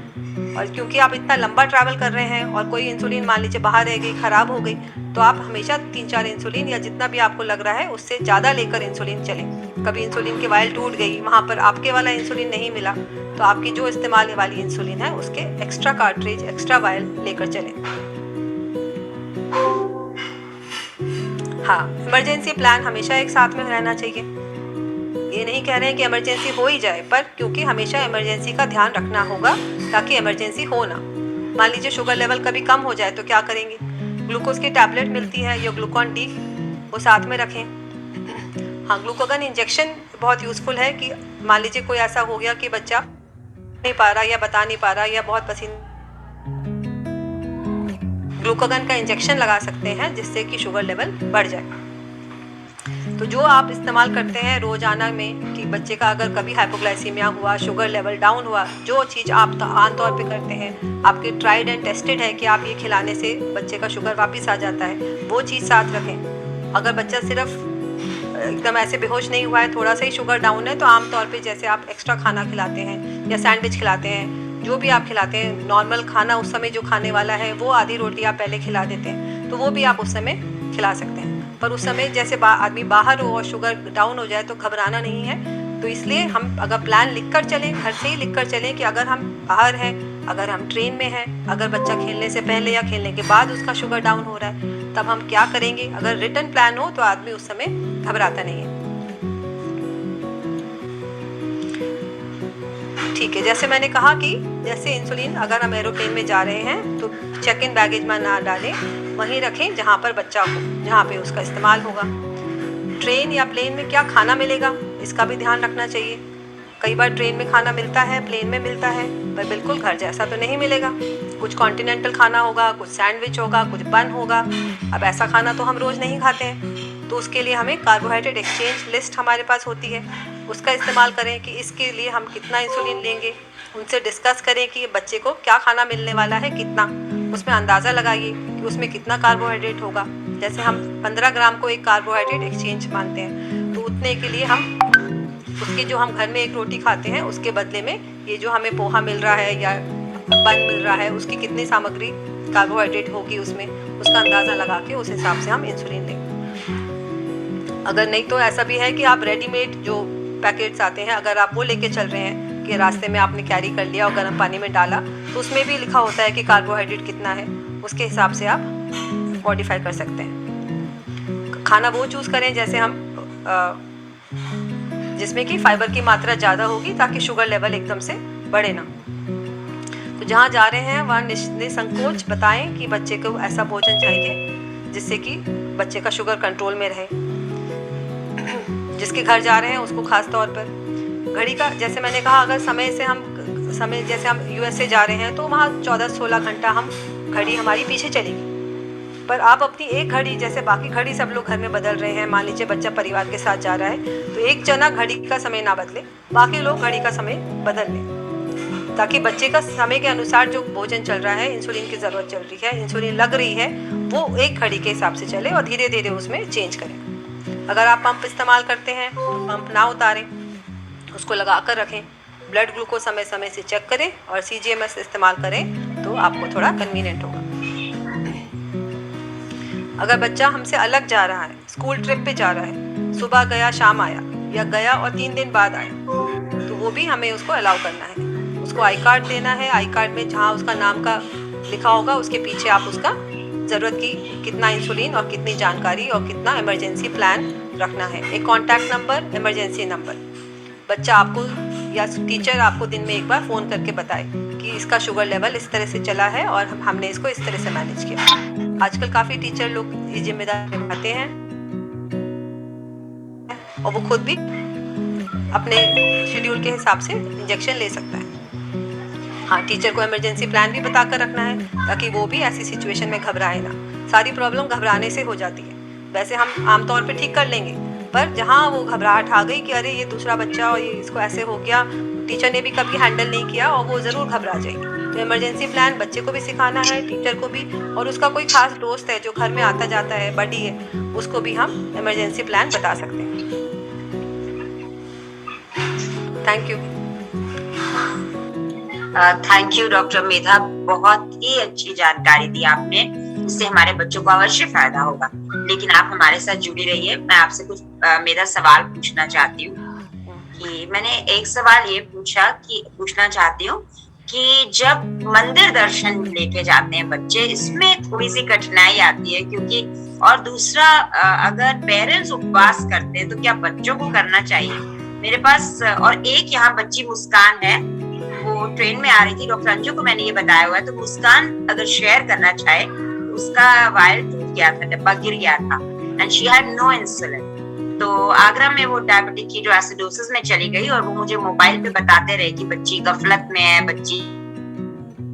S6: और क्योंकि आप इतना लंबा ट्रैवल कर रहे हैं और कोई इंसुलिन मान लीजिए बाहर रह गई, ख़राब हो गई, तो आप हमेशा 3-4 इंसुलिन या जितना भी आपको लग रहा है उससे ज़्यादा लेकर इंसुलिन चलें। कभी इंसुलिन की वायल टूट गई, वहाँ पर आपके वाला इंसुलिन नहीं मिला, तो आपकी जो इस्तेमाल वाली इंसुलिन है उसके एक्स्ट्रा कार्ट्रिज, एक्स्ट्रा वायल लेकर चलें। हाँ, इमरजेंसी प्लान हमेशा एक साथ में रहना चाहिए। ये नहीं कह रहे हैं कि इमरजेंसी हो ही जाए, पर क्योंकि हमेशा इमरजेंसी का ध्यान रखना होगा ताकि इमरजेंसी हो ना। मान लीजिए शुगर लेवल कभी कम हो जाए तो क्या करेंगे, ग्लूकोज की टैबलेट मिलती है या ग्लूकॉन डी, वो साथ में रखें। हाँ, ग्लूकोगन इंजेक्शन बहुत यूज़फुल है कि मान लीजिए कोई ऐसा हो गया कि बच्चा नहीं पा रहा या बता नहीं पा रहा या बहुत पसीना, ग्लूकोगन का इंजेक्शन लगा सकते हैं जिससे कि शुगर लेवल बढ़ जाए। तो जो आप इस्तेमाल करते हैं रोज़ाना में कि बच्चे का अगर कभी हाइपोग्लाइसीमिया हुआ, शुगर लेवल डाउन हुआ, जो चीज़ आप आम तौर पे करते हैं, आपके ट्राइड एंड टेस्टेड है कि आप ये खिलाने से बच्चे का शुगर वापस आ जाता है, वो चीज़ साथ रखें। अगर बच्चा सिर्फ एकदम ऐसे बेहोश नहीं हुआ है, थोड़ा सा ही शुगर डाउन है, तो आम तौर पे जैसे आप एक्स्ट्रा खाना खिलाते हैं या सैंडविच खिलाते हैं, जो भी आप खिलाते हैं, नॉर्मल खाना उस समय जो खाने वाला है वो आधी रोटी आप पहले खिला देते हैं, तो वो भी आप उस समय खिला सकते हैं। पर उस समय जैसे आदमी बाहर हो और शुगर डाउन हो जाए तो घबराना नहीं है। तो इसलिए हम अगर प्लान लिख कर चलें, घर से ही लिख कर चलें कि अगर हम बाहर हैं, अगर हम ट्रेन में हैं, अगर बच्चा खेलने से पहले या खेलने के बाद उसका शुगर डाउन हो रहा है, तब हम क्या करेंगे। अगर रिटन प्लान हो तो आदमी उस समय घबराता नहीं है। ठीक है, जैसे मैंने कहा कि जैसे इंसुलिन अगर हम एरोप्लेन में जा रहे हैं तो चेक इन बैगेज में ना डालें, वहीं रखें जहाँ पर बच्चा हो, जहाँ पे उसका इस्तेमाल होगा। ट्रेन या प्लेन में क्या खाना मिलेगा इसका भी ध्यान रखना चाहिए। कई बार ट्रेन में खाना मिलता है, प्लेन में मिलता है, पर बिल्कुल घर जैसा तो नहीं मिलेगा। कुछ कॉन्टिनेंटल खाना होगा, कुछ सैंडविच होगा, कुछ बन होगा। अब ऐसा खाना तो हम रोज़ नहीं खाते हैं, तो उसके लिए हमें कार्बोहाइड्रेट एक्सचेंज लिस्ट हमारे पास होती है, उसका इस्तेमाल करें कि इसके लिए हम कितना इंसुलिन लेंगे। उनसे डिस्कस करें कि बच्चे को क्या खाना मिलने वाला है, कितना, उसमें अंदाज़ा लगाइए कि उसमें कितना कार्बोहाइड्रेट होगा। जैसे हम 15 ग्राम को एक कार्बोहाइड्रेट एक्सचेंज मानते हैं, तो उतने के लिए हम उसके जो हम घर में एक रोटी खाते हैं उसके बदले में ये जो हमें पोहा मिल रहा है या बन मिल रहा है, उसकी कितनी सामग्री कार्बोहाइड्रेट होगी उसमें, उसका अंदाज़ा लगा के उस हिसाब से हम इंसुलिन लें। अगर नहीं तो ऐसा भी है कि आप रेडीमेड जो पैकेट्स आते हैं, अगर आप वो लेके चल रहे हैं कि रास्ते में आपने कैरी कर लिया और गर्म पानी में डाला, तो उसमें भी लिखा होता है कि कार्बोहाइड्रेट कितना है, उसके हिसाब से आप मॉडिफाई कर सकते हैं। खाना वो चूज़ करें जैसे हम जिसमें कि फाइबर की मात्रा ज़्यादा होगी ताकि शुगर लेवल एकदम से बढ़े ना। तो जहाँ जा रहे हैं वहाँ निसंकोच बताएं कि बच्चे को ऐसा भोजन चाहिए जिससे कि बच्चे का शुगर कंट्रोल में रहे। जिसके घर जा रहे हैं उसको खास तौर पर घड़ी का, जैसे मैंने कहा, अगर समय जैसे हम यूएसए जा रहे हैं तो वहाँ 14-16 घंटा हम घड़ी हमारी पीछे चलेगी। पर आप अपनी एक घड़ी, जैसे बाकी घड़ी सब लोग घर में बदल रहे हैं, मान लीजिए बच्चा परिवार के साथ जा रहा है, तो एक जना घड़ी का समय ना बदले, बाकी लोग घड़ी का समय बदल लें, ताकि बच्चे का समय के अनुसार जो भोजन चल रहा है, इंसुलिन की ज़रूरत चल रही है, इंसुलिन लग रही है, वो एक घड़ी के हिसाब से चले और धीरे धीरे उसमें चेंज करें। अगर आप पंप इस्तेमाल करते हैं तो पंप ना उतारें, उसको लगा कर रखें। ब्लड ग्लूकोज समय समय से चेक करें और CGMS इस्तेमाल करें तो आपको थोड़ा कन्वीनियंट होगा। अगर बच्चा हमसे अलग जा रहा है, स्कूल ट्रिप पे जा रहा है, सुबह गया शाम आया या गया और 3 दिन बाद आया, तो वो भी हमें उसको अलाउ करना है। उसको आई कार्ड देना है। आई कार्ड में जहाँ उसका नाम का लिखा होगा उसके पीछे आप उसका ज़रूरत की कितना इंसुलिन और कितनी जानकारी और कितना इमरजेंसी प्लान रखना है। एक कॉन्टैक्ट नंबर, इमरजेंसी नंबर। बच्चा आपको या टीचर आपको दिन में एक बार फ़ोन करके बताए कि इसका शुगर लेवल इस तरह से चला है और हमने इसको इस तरह से मैनेज किया। आजकल काफ़ी टीचर लोग ये जिम्मेदारी निभाते हैं और वो खुद भी अपने शेड्यूल के हिसाब से इंजेक्शन ले सकता है। हाँ, टीचर को इमरजेंसी प्लान भी बता कर रखना है ताकि वो भी ऐसी सिचुएशन में घबराए ना। सारी प्रॉब्लम घबराने से हो जाती है। वैसे हम आमतौर पे ठीक कर लेंगे, पर जहाँ वो घबराहट आ गई कि अरे ये दूसरा बच्चा और ये इसको ऐसे हो गया, टीचर ने भी कभी हैंडल नहीं किया, और वो ज़रूर घबरा जाएगी। तो इमरजेंसी प्लान बच्चे को भी सिखाना है, टीचर को भी, और उसका कोई खास दोस्त है जो घर में आता जाता है, बडी है, उसको भी हम इमरजेंसी प्लान बता सकते हैं। Thank you.
S3: Thank you doctor Medha, बहुत ही अच्छी जानकारी दी आपने, इससे हमारे बच्चों को अवश्य फायदा होगा। लेकिन आप हमारे साथ जुड़ी रहिए, मैं आपसे कुछ मेरा सवाल पूछना चाहती हूँ। कि मैंने एक सवाल ये पूछना चाहती हूँ कि जब मंदिर दर्शन लेके जाते हैं बच्चे, इसमें थोड़ी सी कठिनाई आती है, क्योंकि और दूसरा अगर पेरेंट्स उपवास करते हैं तो क्या बच्चों को करना चाहिए? मेरे पास और एक यहाँ बच्ची मुस्कान है, वो ट्रेन में आ रही थी, डॉक्टर अंजू को मैंने ये बताया हुआ है, तो मुस्कान अगर शेयर करना चाहे, उसका वायर टूट गया था, डब्बा गिर गया था, and she had no insulin. तो आगरा में वो डायबिटिक कीटोएसिडोसिस में चली गई, और वो मुझे मोबाइल पे बताते रहे कि बच्ची गफलत में है, बच्ची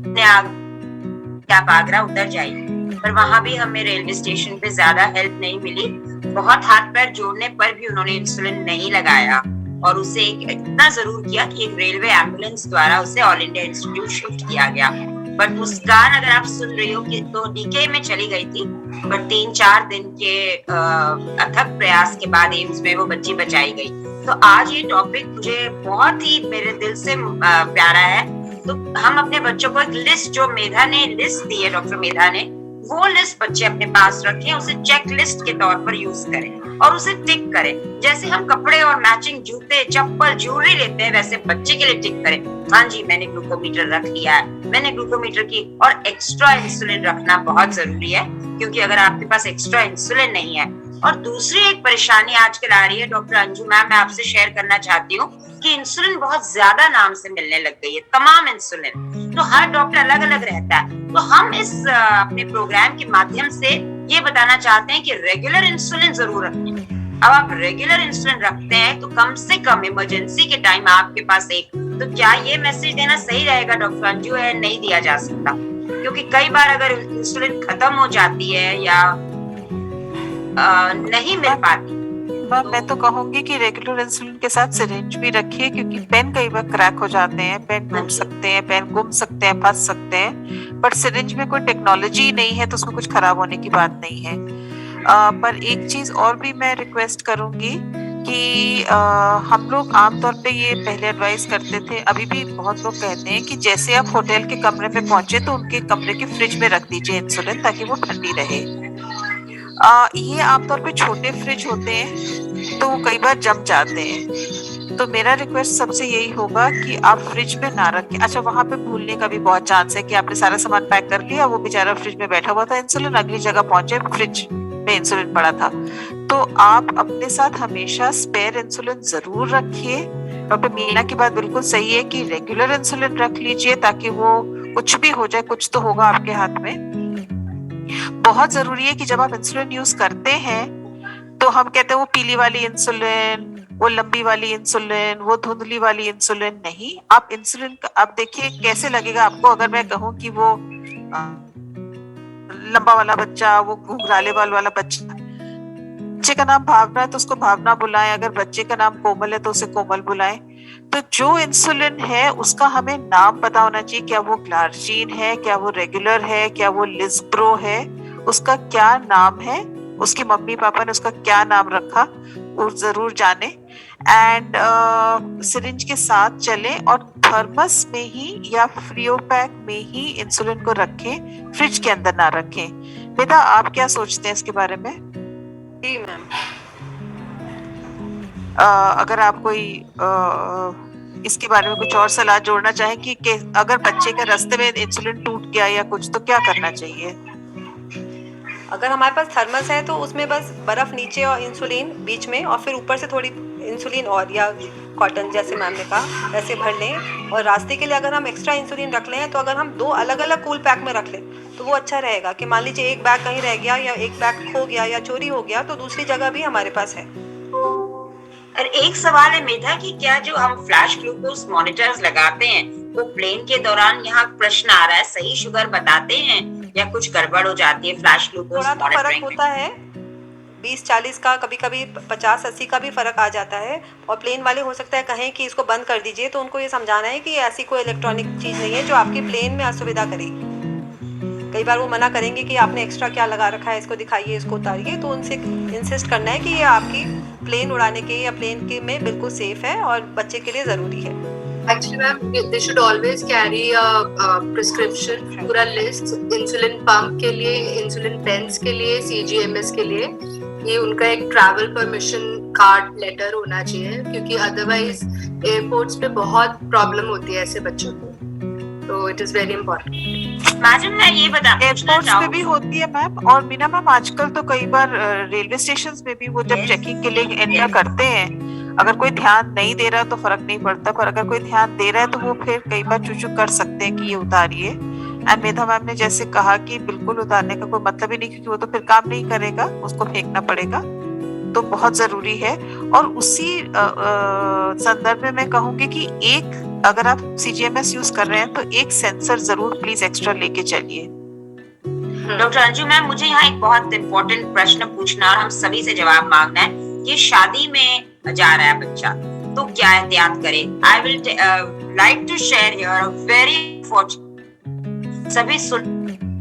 S3: ने आप आगरा उतर जाइए। पर वहां भी हमें रेलवे स्टेशन पे ज्यादा हेल्प नहीं मिली, बहुत हाथ पैर जोड़ने पर भी उन्होंने इंसुलिन नहीं लगाया, और उसे इतना जरूर किया कि एक रेलवे एम्बुलेंस द्वारा उसे ऑल इंडिया इंस्टीट्यूट शिफ्ट किया गया। बट मुस्कान, अगर आप सुन रही हो, कि तो डीके में चली गई थी, बट 3-4 दिन के अथक प्रयास के बाद एम्स में वो बच्ची बचाई गई। तो आज ये टॉपिक मुझे बहुत ही मेरे दिल से प्यारा है। तो हम अपने बच्चों को एक लिस्ट, जो मेधा ने लिस्ट दी है, डॉक्टर मेधा ने, वो लिस्ट बच्चे अपने पास रखें, उसे चेक लिस्ट के तौर पर यूज करें और उसे टिक करें। जैसे हम कपड़े और मैचिंग जूते, चप्पल, ज्वेलरी लेते हैं, वैसे बच्चे के लिए टिक करें, हाँ जी मैंने ग्लूकोमीटर रख लिया है, मैंने ग्लूकोमीटर की। और एक्स्ट्रा इंसुलिन रखना बहुत जरूरी है, क्योंकि अगर आपके पास एक्स्ट्रा इंसुलिन नहीं है। और दूसरी एक परेशानी आजकल आ रही है, डॉक्टर अंजू मैम, मैं आपसे शेयर करना चाहती हूँ कि इंसुलिन बहुत ज्यादा नाम से मिलने लग गई है, तमाम इंसुलिन, तो हर डॉक्टर अलग अलग रहता है। तो हम इस अपने प्रोग्राम के माध्यम से ये बताना चाहते हैं कि रेगुलर इंसुलिन जरूर रखें। अब आप रेगुलर इंसुलिन रखते हैं तो कम से कम इमरजेंसी के टाइम आपके पास एक, तो क्या ये मैसेज देना सही रहेगा डॉक्टर अंजू, है नहीं दिया जा सकता? क्योंकि कई बार अगर इंसुलिन खत्म हो जाती है या नहीं मिल पाती,
S2: मैं तो कहूंगी कि रेगुलर इंसुलिन के साथ सिरिंज भी रखिए, क्योंकि पेन कई बार क्रैक हो जाते हैं, पेन टूट सकते हैं, पेन गुम सकते हैं, फंस सकते हैं। बट सिरिंज में कोई टेक्नोलॉजी नहीं है तो उसमें कुछ खराब होने की बात नहीं है। पर एक चीज और भी मैं रिक्वेस्ट करूंगी कि हम लोग आमतौर पे ये पहले एडवाइस करते थे, अभी भी बहुत लोग कहते हैं कि जैसे आप होटल के कमरे में पहुंचे तो उनके कमरे के फ्रिज में रख दीजिए इंसुलिन, ताकि वो ठंडी रहे। ये आमतौर पे छोटे फ्रिज होते हैं तो वो कई बार जम जाते हैं, तो मेरा रिक्वेस्ट सबसे यही होगा कि आप फ्रिज में ना रखें। अच्छा, वहां पे भूलने का भी बहुत चांस है कि आपने सारा सामान पैक कर लिया, वो बेचारा फ्रिज में बैठा हुआ था इंसुलिन, अगली जगह पहुंचे फ्रिज में इंसुलिन पड़ा था। तो आप अपने साथ हमेशा स्पेयर इंसुलिन जरूर रखिए। डॉक्टर मीना की बात बिल्कुल सही है कि रेगुलर इंसुलिन रख लीजिए, ताकि वो कुछ भी हो जाए, कुछ तो होगा आपके हाथ में। बहुत जरूरी है कि जब आप इंसुलिन यूज करते हैं तो हम कहते हैं वो पीली वाली इंसुलिन, वो लंबी वाली इंसुलिन, वो धुंधली वाली इंसुलिन नहीं। आप इंसुलिन आप देखिए कैसे लगेगा आपको, अगर मैं कहूँ कि वो लंबा वाला बच्चा, वो घुंघराले बाल वाला बच्चा, बच्चे का नाम भावना है तो उसको भावना बुलाएं, अगर बच्चे का नाम कोमल है तो उसे कोमल बुलाएं। तो जो इंसुलिन है उसका हमें नाम पता होना चाहिए, क्या वो ग्लार्जीन है, क्या वो रेगुलर है, क्या वो लिस्प्रो है, उसका क्या नाम है, उसकी मम्मी पापा ने उसका क्या नाम रखा, वो जरूर जाने। एंड सिरिंज के साथ चलें और थर्मस में ही या फ्रियोपैक में ही इंसुलिन को रखें, फ्रिज के अंदर ना रखें। बेटा, आप क्या सोचते हैं इसके बारे में?
S6: जी मैम,
S2: अगर आप कोई इसके बारे में कुछ और सलाह जोड़ना चाहें कि अगर बच्चे के रास्ते में इंसुलिन टूट गया या कुछ, तो क्या करना चाहिए?
S6: अगर हमारे पास थर्मस है तो उसमें बस बर्फ नीचे और इंसुलिन बीच में, और फिर ऊपर से थोड़ी इंसुलिन और या कॉटन, जैसे मैम ने कहा, ऐसे भर लें। और रास्ते के लिए अगर हम एक्स्ट्रा इंसुलिन रख लें, तो अगर हम 2 अलग अलग कूल पैक में रख लें तो वो अच्छा रहेगा कि मान लीजिए एक बैग कहीं रह गया या एक बैग खो गया या चोरी हो गया, तो दूसरी जगह भी हमारे पास है।
S3: और एक सवाल है मेधा कि क्या जो हम फ्लैश ग्लूकोज मॉनिटर्स लगाते हैं वो प्लेन के दौरान, यहाँ प्रश्न आ रहा है, सही शुगर बताते हैं या कुछ गड़बड़ हो जाती है फ्लैश ग्लूकोज
S6: थोड़ा तो फर्क
S3: मॉनिटरिंग में?
S6: होता है, 20-40 का, कभी कभी 50-80 का भी फर्क आ जाता है। और प्लेन वाले हो सकता है कहें कि इसको बंद कर दीजिए, तो उनको ये समझाना है कि ऐसी कोई इलेक्ट्रॉनिक चीज़ नहीं है जो आपकी प्लेन में असुविधा करेगी। कई बार वो मना करेंगे कि आपने एक्स्ट्रा क्या लगा रखा है, इसको दिखाइए, इसको उतारिए। तो उनसे इंसिस्ट करना है कि ये आपकी प्लेन उड़ाने के या प्लेन के में बिल्कुल सेफ है और बच्चे के लिए ज़रूरी है।
S1: Actually, ma'am, they should always carry a prescription, पूरा लिस्ट, इंसुलिन पंप के लिए, इंसुलिन पेन्स के लिए, CGMS के लिए। ये उनका एक ट्रैवल परमिशन कार्ड लेटर होना चाहिए, क्योंकि अदरवाइज एयरपोर्ट्स पे बहुत प्रॉब्लम होती है ऐसे बच्चों को। तो it is very important.
S3: Madam मैं ये पूछना
S2: एयरपोर्ट्स पे
S3: चाहूँ,
S2: भी होती है मैम। और मीना मैम, आजकल तो कई बार रेलवे स्टेशन पे भी वो जब
S3: Yes.
S2: चेकिंग के लिए एंटर करते हैं, अगर कोई ध्यान नहीं दे रहा तो फर्क नहीं पड़ता, पर अगर कोई ध्यान दे रहा है तो वो फिर कई बार चूचू कर सकते हैं कि ये उतारिए। एंड मेधा मैम ने जैसे कहा कि बिल्कुल उतारने का कोई मतलब ही नहीं, क्योंकि वो तो फिर काम नहीं करेगा, उसको फेंकना पड़ेगा। तो बहुत जरूरी है। और उसी संदर्भ में मैं कहूंगी कि एक, अगर आप CGMS यूज कर रहे हैं तो एक सेंसर जरूर प्लीज एक्स्ट्रा लेके चलिए।
S3: डॉक्टर अंजू मैम मुझे यहाँ एक बहुत इम्पोर्टेंट प्रश्न पूछना और हम सभी से जवाब मांगना है कि शादी में जा रहा है बच्चा तो क्या एहतियात करे। I will like to share here very fortunate, सभी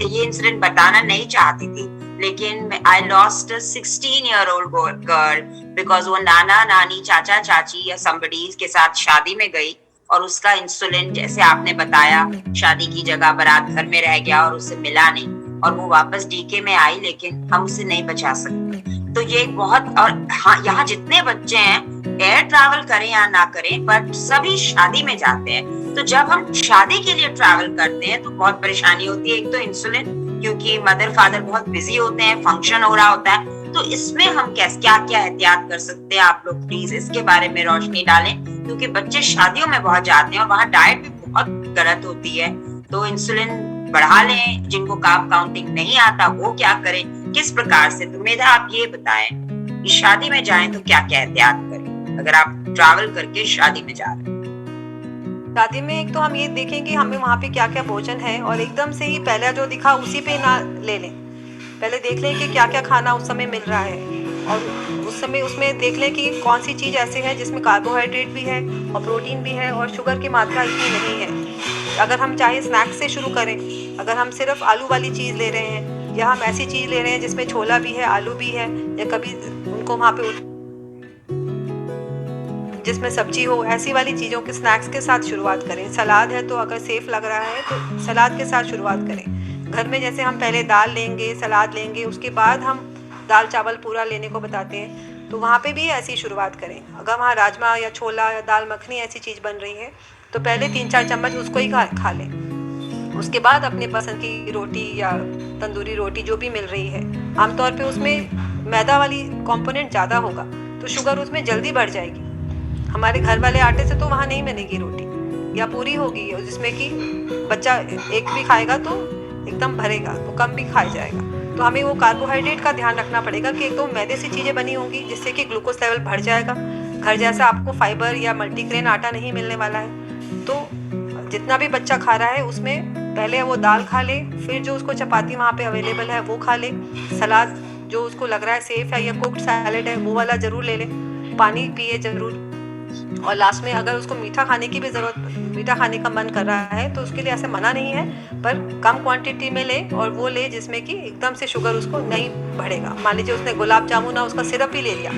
S3: ये इंसिडेंट बताना नहीं चाहती थी, लेकिन I lost 16-year-old girl because वो नाना नानी चाचा चाची या समबडी के साथ शादी में गई और उसका इंसुलिन, जैसे आपने बताया, शादी की जगह बारात घर में रह गया और उसे मिला नहीं और वो वापस DK में आई, लेकिन हम उसे नहीं बचा सकते। तो ये बहुत, और हाँ, यहाँ जितने बच्चे हैं एयर ट्रैवल करें या ना करें, बट सभी शादी में जाते हैं। तो जब हम शादी के लिए ट्रैवल करते हैं तो बहुत परेशानी होती है। एक तो इंसुलिन, क्योंकि मदर फादर बहुत बिजी होते हैं, फंक्शन हो रहा होता है, तो इसमें हम क्या क्या एहतियात कर सकते हैं, आप लोग प्लीज इसके बारे में रोशनी डालें, क्योंकि बच्चे शादियों में बहुत जाते हैं और वहाँ डाइट भी बहुत गलत होती है। तो इंसुलिन बढ़ा लें, जिनको कार्ब काउंटिंग नहीं आता वो क्या करें, किस प्रकार से। तो मेधा आप ये बताएं कि शादी में जाएं तो क्या क्या एहतियात करें अगर आप ट्रैवल करके शादी में जा रहे हैं।
S6: शादी में एक तो हम ये देखें कि हमें वहाँ पे क्या क्या भोजन है, और एकदम से ही पहला जो दिखा उसी पे ना ले लें। पहले देख लें कि क्या क्या खाना उस समय मिल रहा है, और उस समय उसमें देख लें कि कौन सी चीज़ ऐसे है जिसमें कार्बोहाइड्रेट भी है और प्रोटीन भी है और शुगर की मात्रा इतनी नहीं है। अगर हम चाहे स्नैक्स से शुरू करें, अगर हम सिर्फ आलू वाली चीज़ ले रहे हैं या हम ऐसी चीज़ ले रहे हैं जिसमें छोला भी है, आलू भी है, या कभी उनको वहाँ पे जिसमें सब्जी हो, ऐसी वाली चीज़ों के स्नैक्स के साथ शुरुआत करें। सलाद है तो अगर सेफ लग रहा है तो सलाद के साथ शुरुआत करें। घर में जैसे हम पहले दाल लेंगे, सलाद लेंगे, उसके बाद हम दाल चावल पूरा लेने को बताते हैं, तो वहाँ पे भी ऐसी शुरुआत करें। अगर वहाँ राजमा या छोला या दाल मखनी ऐसी चीज़ बन रही है तो पहले 3-4 चम्मच उसको ही खा लें। उसके बाद अपने पसंद की रोटी या तंदूरी रोटी जो भी मिल रही है, आमतौर पे उसमें मैदा वाली कंपोनेंट ज़्यादा होगा तो शुगर उसमें जल्दी बढ़ जाएगी। हमारे घर वाले आटे से तो वहाँ नहीं बनेगी रोटी, या पूरी होगी जिसमें कि बच्चा एक भी खाएगा तो एकदम भरेगा, तो कम भी खाया जाएगा। तो हमें वो कार्बोहाइड्रेट का ध्यान रखना पड़ेगा कि एक तो मैदे से चीज़ें बनी होंगी जिससे कि ग्लूकोज लेवल बढ़ जाएगा। घर जैसा आपको फाइबर या मल्टीग्रेन आटा नहीं मिलने वाला है। तो जितना भी बच्चा खा रहा है उसमें पहले वो दाल खा ले, फिर जो उसको चपाती वहाँ पे अवेलेबल है वो खा ले, सलाद जो उसको लग रहा है सेफ है या कुक्ड सैलेड है वो वाला ज़रूर ले ले, पानी पिए ज़रूर। और लास्ट में अगर उसको मीठा खाने की भी मीठा खाने का मन कर रहा है तो उसके लिए ऐसे मना नहीं है, पर कम क्वांटिटी में ले, और वो ले जिसमें कि एकदम से शुगर उसको नहीं बढ़ेगा। मान लीजिए उसने गुलाब जामुन उसका सिरप ही ले लिया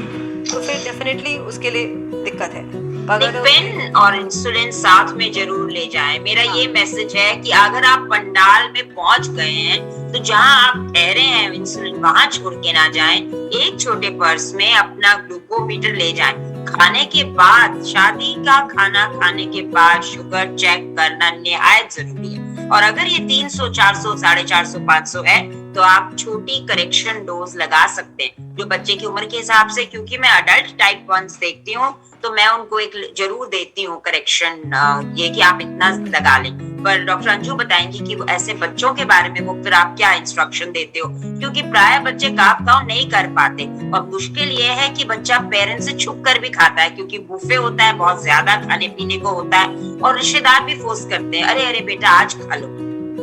S6: तो फिर डेफिनेटली उसके लिए दिक्कत है।
S3: पेन और इंसुलिन साथ में जरूर ले जाएं। मेरा ये मैसेज है कि अगर आप पंडाल में पहुंच गए हैं तो जहां आप ठहरे हैं इंसुलिन वहां छोड़ के ना जाएं। एक छोटे पर्स में अपना ग्लूकोमीटर ले जाएं। खाने के बाद, शादी का खाना खाने के बाद शुगर चेक करना निहायत जरूरी है। और अगर ये 300, 400, 450, 500 है तो आप छोटी करेक्शन डोज लगा सकते हैं जो बच्चे की उम्र के हिसाब से, क्योंकि मैं अडल्ट टाइप 1 देखती हूँ तो मैं उनको एक जरूर देती हूँ करेक्शन, ये कि आप इतना लगा लें। पर डॉक्टर अंजू बताएंगी कि वो ऐसे बच्चों के बारे में वो फिर आप क्या इंस्ट्रक्शन देते हो, क्योंकि प्राय बच्चे काव काव नहीं कर पाते और मुश्किल ये है कि बच्चा पेरेंट्स से छुप कर भी खाता है, क्योंकि बुफे होता है, बहुत ज्यादा खाने पीने को होता है और रिश्तेदार भी फोर्स करते हैं, अरे अरे बेटा आज खा लो,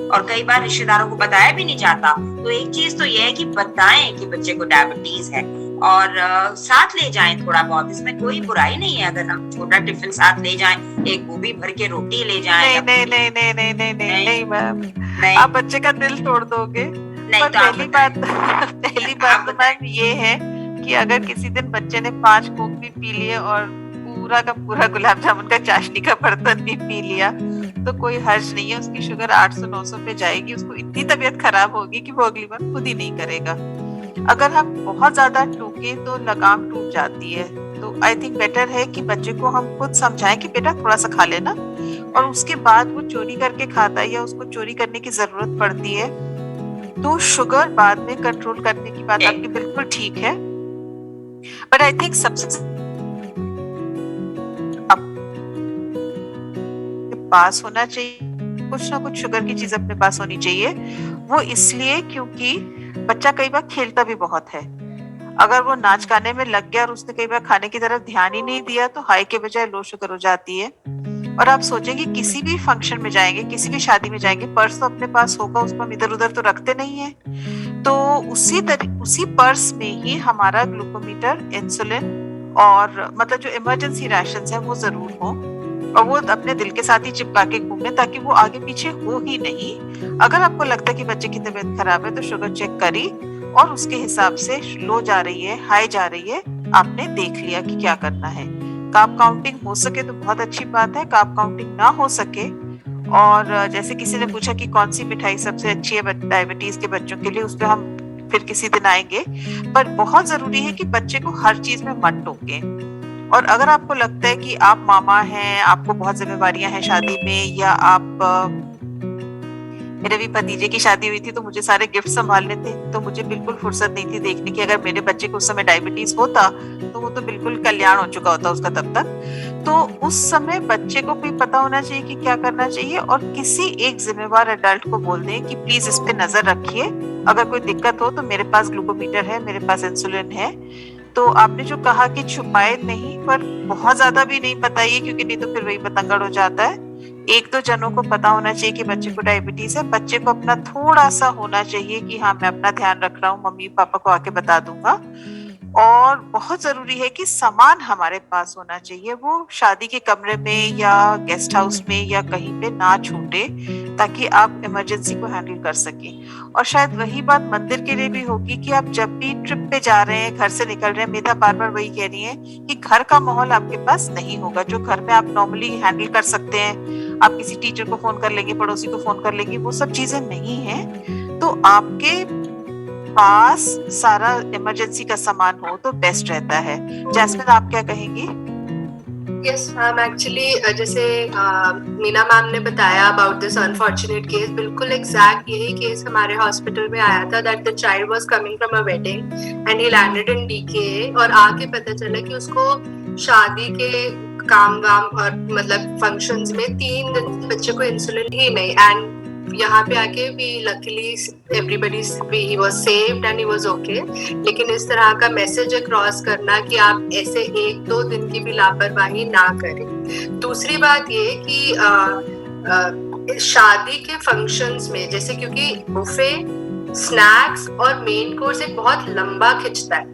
S3: और कई बार रिश्तेदारों को बताया भी नहीं जाता। तो एक चीज तो ये है कि बताएं कि बच्चे को डायबिटीज है और साथ ले जाएं थोड़ा बहुत, इसमें कोई बुराई नहीं है अगर हम छोटा टिफिन साथ ले जाएं, एक गोभी भर के रोटी ले जाएं।
S2: नहीं नहीं नहीं नहीं नहीं नहीं नहीं मैम,
S3: नहीं।
S2: आप बच्चे का दिल तोड़ दोगे।
S3: नहीं
S2: पर
S3: तो आप
S2: पहली बात तो मैम ये है कि अगर किसी दिन बच्चे ने 5 कोक भी पी लिए और पूरा का पूरा गुलाब जामुन का चाशनी का बर्तन भी पी लिया तो कोई हर्ज नहीं है, उसकी शुगर 800-900 पे जाएगी, उसको इतनी तबीयत खराब होगी कि वो अगली बार खुद ही नहीं करेगा। अगर हम बहुत ज्यादा टोके तो लगाम टूट जाती है, तो आई थिंक बेटर है कि बच्चे को हम खुद समझाएं कि बेटा थोड़ा सा खा लेना, और उसके बाद वो चोरी करके खाता है या उसको चोरी करने की जरूरत पड़ती है तो शुगर बाद में कंट्रोल करने की बात आपकी बिल्कुल ठीक है। बट आई थिंक सबसे पास होना चाहिए, कुछ ना कुछ शुगर की चीज अपने पास होनी चाहिए। वो इसलिए क्योंकि बच्चा कई बार खेलता भी बहुत है, अगर वो नाच गाने में लग गया और उसने कई बार खाने की तरफ ध्यान ही नहीं दिया तो हाई के बजाय लो शुगर हो जाती है। और आप सोचेंगे किसी भी फंक्शन में जाएंगे, किसी भी शादी में जाएंगे, पर्स तो अपने पास होगा, उसको हम इधर उधर तो रखते नहीं है, तो उसी पर्स में ही हमारा ग्लूकोमीटर, इंसुलिन और मतलब जो इमरजेंसी राशंस है वो जरूर हो, और वो अपने दिल के साथ ही चिपका के घूमने ताकि वो आगे पीछे हो ही नहीं। अगर आपको लगता है कि बच्चे की तबीयत खराब है तो शुगर चेक करी और उसके हिसाब से लो जा रही है, हाई जा रही है, आपने देख लिया कि क्या करना है। कार्ब काउंटिंग हो सके तो बहुत अच्छी बात है, कार्ब काउंटिंग ना हो सके, और जैसे किसी ने पूछा कि कौन सी मिठाई सबसे अच्छी है डायबिटीज के बच्चों के लिए, उस पर हम फिर किसी दिन आएंगे। पर बहुत जरूरी है कि बच्चे को हर चीज में मत टोकें। और अगर आपको लगता है कि आप मामा हैं, आपको बहुत जिम्मेवारियां हैं शादी में, या आप मेरे भी भतीजे की शादी हुई थी तो मुझे सारे गिफ्ट संभालने थे, तो मुझे बिल्कुल फुर्सत नहीं थी देखने की अगर मेरे बच्चे को उस समय डायबिटीज होता तो वो तो बिल्कुल कल्याण हो चुका होता उसका तब तक। तो उस समय बच्चे को भी पता होना चाहिए कि क्या करना चाहिए, और किसी एक जिम्मेवार एडल्ट को बोल दें कि प्लीज इस पे नजर रखिए, अगर कोई दिक्कत हो तो मेरे पास ग्लूकोमीटर है, मेरे पास इंसुलिन है। तो आपने जो कहा कि छुपाए नहीं, पर बहुत ज्यादा भी नहीं बताइए, क्योंकि नहीं तो फिर वही बतंगड़ हो जाता है। 1-2 जनों को पता होना चाहिए कि बच्चे को डायबिटीज है, बच्चे को अपना थोड़ा सा होना चाहिए कि हाँ मैं अपना ध्यान रख रहा हूँ, मम्मी पापा को आके बता दूंगा। और बहुत जरूरी है कि सामान हमारे पास होना चाहिए, वो शादी के कमरे में या गेस्ट हाउस में या कहीं पे ना छूटे, ताकि आप इमरजेंसी को हैंडल कर सकें। और शायद वही बात मंदिर के लिए भी होगी कि आप जब भी ट्रिप पे जा रहे हैं, घर से निकल रहे हैं, मेधा बार बार वही कह रही है कि घर का माहौल आपके पास नहीं होगा जो घर में आप नॉर्मली हैंडल कर सकते हैं। आप किसी टीचर को फोन कर लेंगे, पड़ोसी को फोन कर लेंगे, वो सब चीजें नहीं है। तो आपके पास सारा इमरजेंसी का सामान हो तो बेस्ट रहता है। जैस्मिन, आप क्या कहेंगी?
S1: यस मैम, एक्चुअली जैसे मीना मैम ने बताया अबाउट दिस अनफॉर्चुनेट केस, बिल्कुल एग्जैक्ट यही केस हमारे हॉस्पिटल में आया था, that the child was coming from a wedding and he landed in DK, और आके पता चला कि उसको शादी के काम वाम और मतलब फंक्शंस में 3 दिन बच्चे को इंसुलिन ही नहीं, एंड यहाँ पे आके भी luckily everybody he was saved and he was okay. लेकिन इस तरह का मैसेज क्रॉस करना कि आप ऐसे 1-2 दिन की भी लापरवाही ना करें। दूसरी बात ये कि शादी के फंक्शंस में जैसे, क्योंकि बुफे, स्नैक्स और मेन कोर्स एक बहुत लंबा खिंचता है,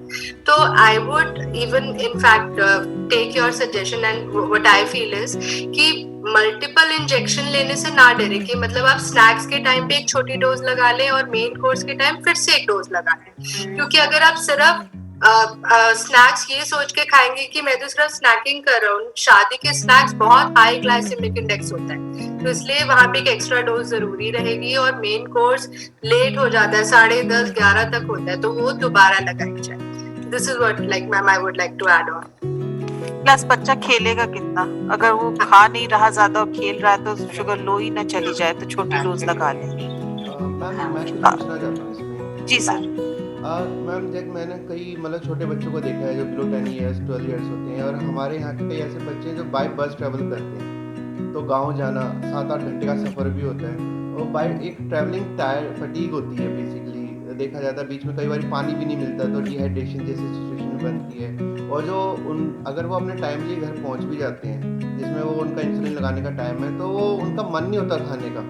S1: तो I would even in fact take your suggestion and what I feel is कि मल्टीपल इंजेक्शन लेने से ना डरे, कि मतलब आप स्नैक्स के टाइम पे एक छोटी डोज लगा लें और मेन कोर्स के टाइम फिर से एक डोज लगा लें। क्योंकि अगर आप सिर्फ स्नैक्स ये सोच के खाएंगे कि मैं तो सिर्फ स्नैकिंग कर रहा हूँ, शादी के स्नैक्स बहुत हाई ग्लाइसेमिक इंडेक्स होता है, तो इसलिए वहां पे एक एक्स्ट्रा डोज जरूरी रहेगी। और मेन कोर्स लेट हो जाता है, 10:30-11 तक होता है, तो वो दोबारा लगाई जाए। This is what like ma'am I would like to add on.
S2: Plus बच्चा खेलेगा कितना, अगर वो खा नहीं रहा ज्यादा और खेल रहा है तो शुगर लो ही ना चली जाए, तो छोटी डोज लगा ले।
S5: मैम मैं कुछ पूछना चाहता हूँ इसमें।
S2: जी सर।
S5: मैम जब मैंने कई मतलब छोटे बच्चों को देखा है जो बिलो 10 ईयर्स 12 ईयर्स होते हैं, और हमारे यहाँ के कई ऐसे बच्चे हैं जो बाय बस ट्रेवल करते हैं, तो गांव जाना 7-8 घंटे का सफ़र भी होता है, और बाय एक ट्रैवलिंग टायर फटीग होती है बेसिकली, देखा जाता है बीच में कई बार पानी भी नहीं मिलता, तो डिहाइड्रेशन जैसी सिचुएशन बनती है। और जो अगर वो अपने टाइमली घर पहुंच भी जाते हैं जिसमें वो उनका इंसुलिन लगाने का टाइम है, तो वो उनका मन नहीं होता खाने का,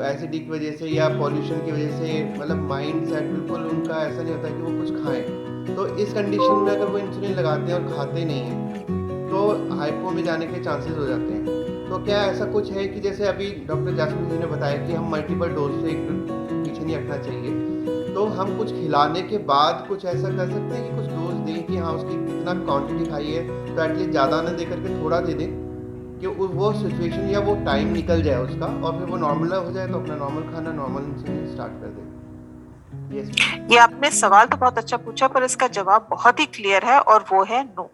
S5: एसिडिक की वजह से या पॉल्यूशन की वजह से, मतलब माइंड सेट बिल्कुल उनका ऐसा नहीं होता कि वो कुछ खाएं। तो इस कंडीशन में अगर वो इंसुलिन लगाते हैं और खाते नहीं हैं तो हाइपो में जाने के चांसेस हो जाते हैं। तो क्या ऐसा कुछ है कि जैसे अभी डॉक्टर जैस्मिन जी ने बताया कि हम मल्टीपल डोज से एक पीछे नहीं हटना चाहिए, तो हम कुछ खिलाने के बाद कुछ ऐसा कर सकते हैं कि कुछ डोज दें कि हाँ उसकी कितना क्वांटिटी खाई है, तो एटलीस्ट ज़्यादा ना दे करके थोड़ा दे दें कि वो सिचुएशन या वो टाइम निकल जाए उसका, और फिर वो नॉर्मल हो जाए तो अपना नॉर्मल खाना, नॉर्मल इंसुलिन स्टार्ट कर दें।
S2: ये आपने सवाल तो बहुत अच्छा पूछा, पर इसका जवाब बहुत ही क्लियर है और वो है नो।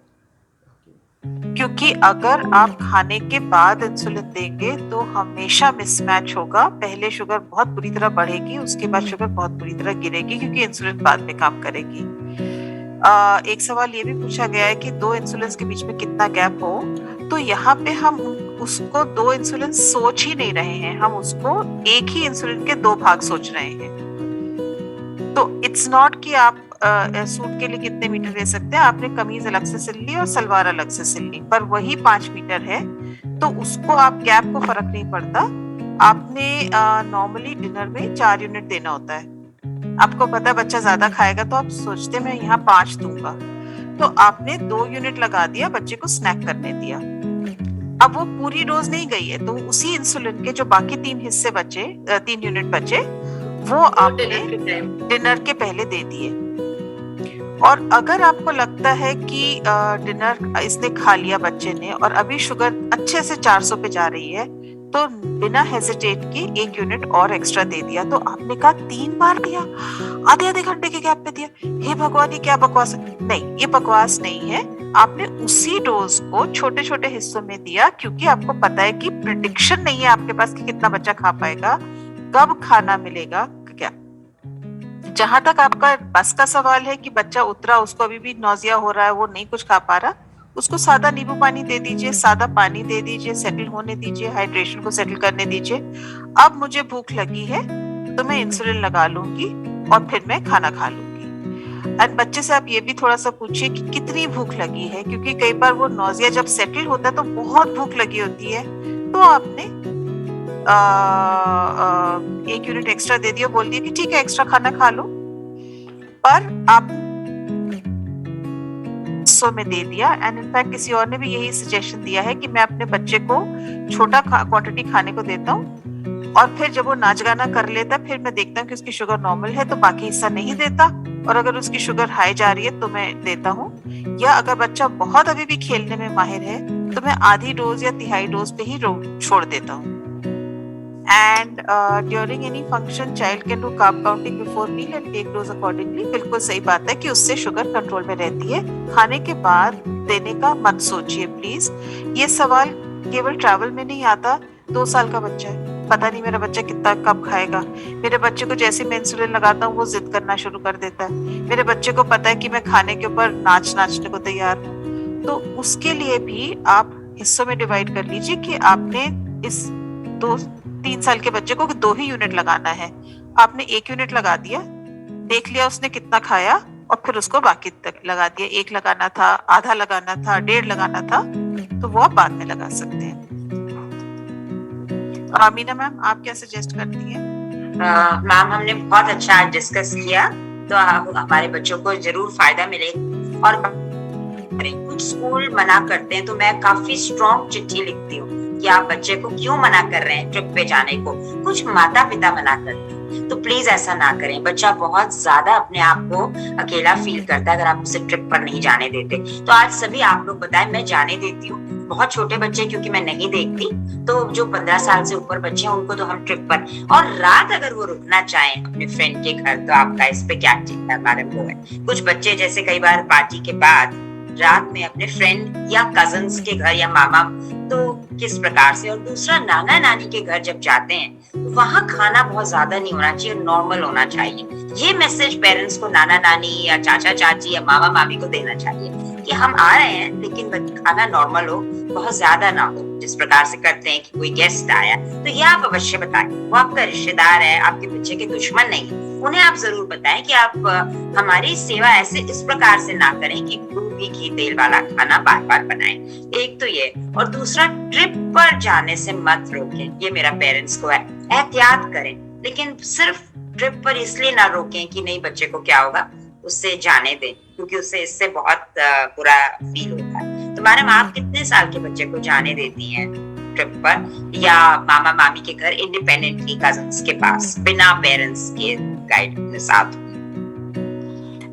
S2: क्योंकि अगर आप खाने के बाद इंसुलिन देंगे तो हमेशा मिसमैच होगा। पहले शुगर बहुत बुरी तरह बढ़ेगी, उसके बाद शुगर बहुत बुरी तरह गिरेगी, क्योंकि इंसुलिन बाद में काम करेगी। एक सवाल ये भी पूछा गया है कि 2 इंसुलिन के बीच में कितना गैप हो, तो यहाँ पे हम उसको 2 इंसुलिन सोच ही नहीं रहे हैं, हम उसको एक ही इंसुलिन के 2 भाग सोच रहे हैं। तो इट्स नॉट कि आप सूट के लिए कितने मीटर दे सकते हैं, आपने कमीज अलग से सिल ली और सलवार अलग से सिल ली, पर वही 5 मीटर है, तो उसको आप गैप को फर्क नहीं पड़ता। आपने नॉर्मली डिनर में 4 यूनिट देना होता है। आपको पता है बच्चा ज्यादा खाएगा तो आप सोचते मैं यहाँ 5 दूंगा, तो आपने 2 यूनिट लगा दिया, बच्चे को स्नैक करने दिया। अब वो पूरी डोज नहीं गई है, तो उसी इंसुलिन के जो बाकी 3 हिस्से बचे, 3 यूनिट बचे, वो आपने डिनर के पहले दे दिए। और अगर आपको लगता है कि डिनर इसने खा लिया बच्चे ने और अभी शुगर अच्छे से 400 पे जा रही है, तो बिना हेजिटेट के 1 यूनिट और एक्स्ट्रा दे दिया। तो आपने कहा 3 बार दिया, आधे घंटे के गैप पे दिया, हे भगवान ये क्या बकवास है? नहीं, ये बकवास नहीं है। आपने उसी डोज को छोटे छोटे हिस्सों में दिया, क्योंकि आपको पता है कि प्रिडिक्शन नहीं है आपके पास कि कितना बच्चा खा पाएगा, कब खाना मिलेगा क्या। जहां तक आपका बस का सवाल है कि बच्चा उतरा, उसको अभी भी नौजिया हो रहा है, वो नहीं कुछ खा पा रहा, उसको सादा नींबू पानी दे दीजिए, सादा पानी दे दीजिए, सेटल होने दीजिए, हाइड्रेशन को सेटल करने दीजिए। अब मुझे भूख लगी है तो मैं इंसुलिन लगा लूंगी और फिर मैं खाना खा लूंगी। एंड बच्चे से आप ये भी थोड़ा सा पूछिए कि कितनी भूख लगी है, क्योंकि कई बार वो नौजिया जब सेटल होता है तो बहुत भूख लगी होती है, तो आपने 1 यूनिट एक्स्ट्रा दे दिया, बोल दिया कि ठीक है एक्स्ट्रा खाना खा लो, पर आप में दे दिया। एंड इनफैक्ट किसी और ने भी यही सजेशन दिया है कि मैं अपने बच्चे को छोटा क्वांटिटी खाने को देता हूँ, और फिर जब वो नाच गाना कर लेता फिर मैं देखता हूँ कि उसकी शुगर नॉर्मल है तो बाकी हिस्सा नहीं देता, और अगर उसकी शुगर हाई जा रही है तो मैं देता हूँ। या अगर बच्चा बहुत अभी भी खेलने में माहिर है तो मैं आधी डोज या तिहाई डोज पे ही छोड़ देता हूँ। And during any function, child can do carb counting before meal and take dose accordingly। बिल्कुल सही बात है कि उससे शुगर कंट्रोल में रहती है। खाने के बाद देने का मत सोचिए प्लीज। ये सवाल केवल ट्रैवल में नहीं आता। 2 साल का बच्चा है, पता नहीं मेरा बच्चा कितना कब खाएगा। मेरे बच्चे को जैसे मैं इंसुलिन लगाता हूँ वो जिद करना शुरू कर देता है। मेरे बच्चे को पता है कि मैं खाने के ऊपर नाचने को तैयार हूँ। तो उसके लिए भी आप हिस्सों में डिवाइड कर लीजिए कि आपने इस 2-3 साल के बच्चे को 2 ही यूनिट लगाना है। आपने 1 यूनिट लगा दिया, देख लिया उसने कितना खाया, और फिर उसको बाकी तक लगा दिया। 1 लगाना था, आधा लगाना था, 1.5 लगाना था, तो वो आप बाद में लगा सकते हैं। मीना मैम, आप क्या सजेस्ट करती हैं?
S3: मैम, हमने बहुत अच्छा डिस्कस किया, तो हमारे बच्चों को जरूर फायदा मिले। और कुछ स्कूल मना करते हैं तो मैं काफी स्ट्रॉन्ग चिट्ठी लिखती हूँ कि आप बच्चे को क्यों मना कर रहे हैं ट्रिप पे जाने को। कुछ माता पिता मना करते हैं, तो प्लीज ऐसा ना करें। बच्चा बहुत ज्यादा अपने आप को अकेला फील करता है अगर आप उसे ट्रिप पर नहीं जाने देते। तो आज सभी आप लोग बताएं, मैं जाने देती हूँ। बहुत छोटे बच्चे क्योंकि मैं नहीं देखती, तो जो 15 साल से ऊपर बच्चे हैं उनको तो हम ट्रिप पर, और रात अगर वो रुकना चाहें अपने फ्रेंड के घर, तो आपका इस पे क्या वो है। कुछ बच्चे जैसे कई बार पार्टी के बाद रात में अपने फ्रेंड या कजन्स के घर या मामा, तो किस प्रकार से। और दूसरा, नाना नानी के घर जब जाते हैं तो वहाँ खाना बहुत ज्यादा नहीं होना चाहिए, नॉर्मल होना चाहिए। ये मैसेज पेरेंट्स को नाना नानी या चाचा चाची या मामा मामी को देना चाहिए। कि हम आ रहे हैं लेकिन खाना नॉर्मल हो, बहुत ज्यादा ना हो, जिस प्रकार से करते हैं कि कोई गेस्ट आया तो ये आप अवश्य बताएं। वो आपका रिश्तेदार है, आपके बच्चे के दुश्मन नहीं, उन्हें आप जरूर बताएं कि आप हमारी सेवा ऐसे इस प्रकार से ना करें कि खूब भी घी तेल वाला खाना बार बार बनाएं। एक तो ये, और दूसरा ट्रिप पर जाने से मत रोकें। ये मेरा पेरेंट्स को है, एहतियात करें, लेकिन सिर्फ ट्रिप पर इसलिए ना रोकें कि नहीं बच्चे को क्या होगा, उससे जाने दें, क्योंकि उससे इससे बहुत बुरा फील होता है। तो मैडम आप कितने साल के बच्चे को जाने देती हैं ट्रिप पर या मामा मामी के घर इंडिपेंडेंटली कजन्स के पास बिना पेरेंट्स के गाइड के साथ?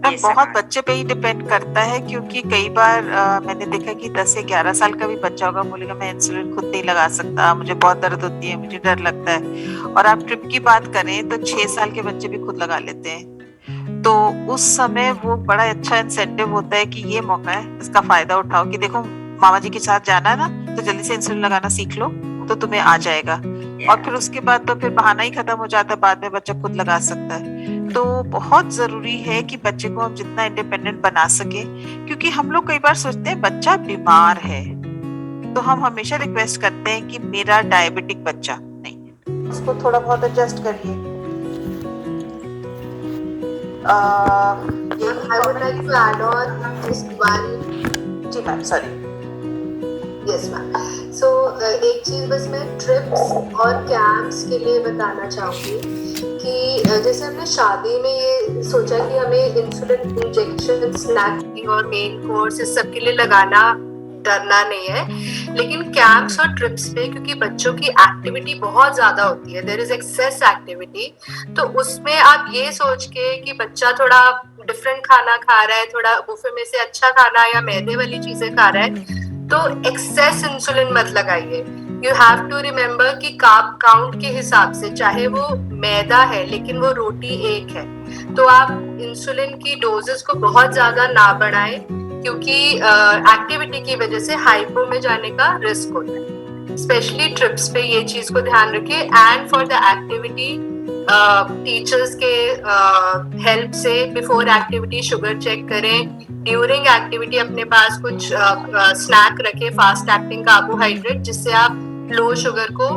S2: बहुत बच्चे पे ही डिपेंड करता है, क्योंकि कई बार मैंने देखा कि 10 से 11 साल का भी बच्चा होगा, बोलेगा मैं इंसुलिन खुद नहीं लगा सकता, मुझे बहुत दर्द होती है, मुझे डर लगता है। और आप ट्रिप की बात करें तो 6 साल के बच्चे भी खुद लगा लेते हैं। तो उस समय वो बड़ा अच्छा इंसेंटिव होता है कि ये मौका है, इसका फायदा उठाओ कि देखो मामा जी के साथ जाना है ना, तो जल्दी से इंसुलिन लगाना सीख लो तो तुम्हें आ जाएगा। और फिर उसके बाद तो फिर बहाना ही खत्म हो जाता है, बाद में बच्चा खुद लगा सकता है। तो बहुत जरूरी है कि बच्चे को हम जितना इंडिपेंडेंट बना सके, क्योंकि हम लोग कई बार सोचते हैं बच्चा बीमार है तो हम हमेशा रिक्वेस्ट करते हैं कि मेरा डायबिटिक बच्चा नहीं है, उसको थोड़ा बहुत एडजस्ट करिए।
S1: I would like to add on just one.
S2: जी ma'am, sorry.
S1: Yes ma'am. So एक चीज बस मैं ट्रिप्स और कैंप्स के लिए बताना चाहूँगी कि जैसे हमने शादी में ये सोचा कि हमें इंसुलिन इंजेक्शन, स्नैकिंग और मेन कोर्स इस सब के लिए लगाना डरना नहीं है, लेकिन कैंप्स और ट्रिप्स पे क्योंकि बच्चों की एक्टिविटी बहुत ज्यादा होती है, देयर इज एक्सेस एक्टिविटी, तो उसमें आप ये सोच के कि बच्चा थोड़ा डिफरेंट खाना खा रहा है, थोड़ा बुफे में से अच्छा खाना या मैदे वाली चीजें खा रहा है, तो एक्सेस इंसुलिन मत लगाइए। यू हैव टू रिमेम्बर कि कार्ब काउंट के हिसाब से चाहे वो मैदा है लेकिन वो रोटी एक है, तो आप इंसुलिन की डोजेस को बहुत ज्यादा ना बढ़ाएं, क्योंकि एक्टिविटी की वजह से हाइपो में जाने का रिस्क होता है। स्पेशली ट्रिप्स पे ये चीज को ध्यान रखें। And for the activity teachers के हेल्प से बिफोर एक्टिविटी शुगर चेक करें, ड्यूरिंग एक्टिविटी अपने पास कुछ स्नैक रखें, फास्ट एक्टिंग कार्बोहाइड्रेट, जिससे आप लो शुगर को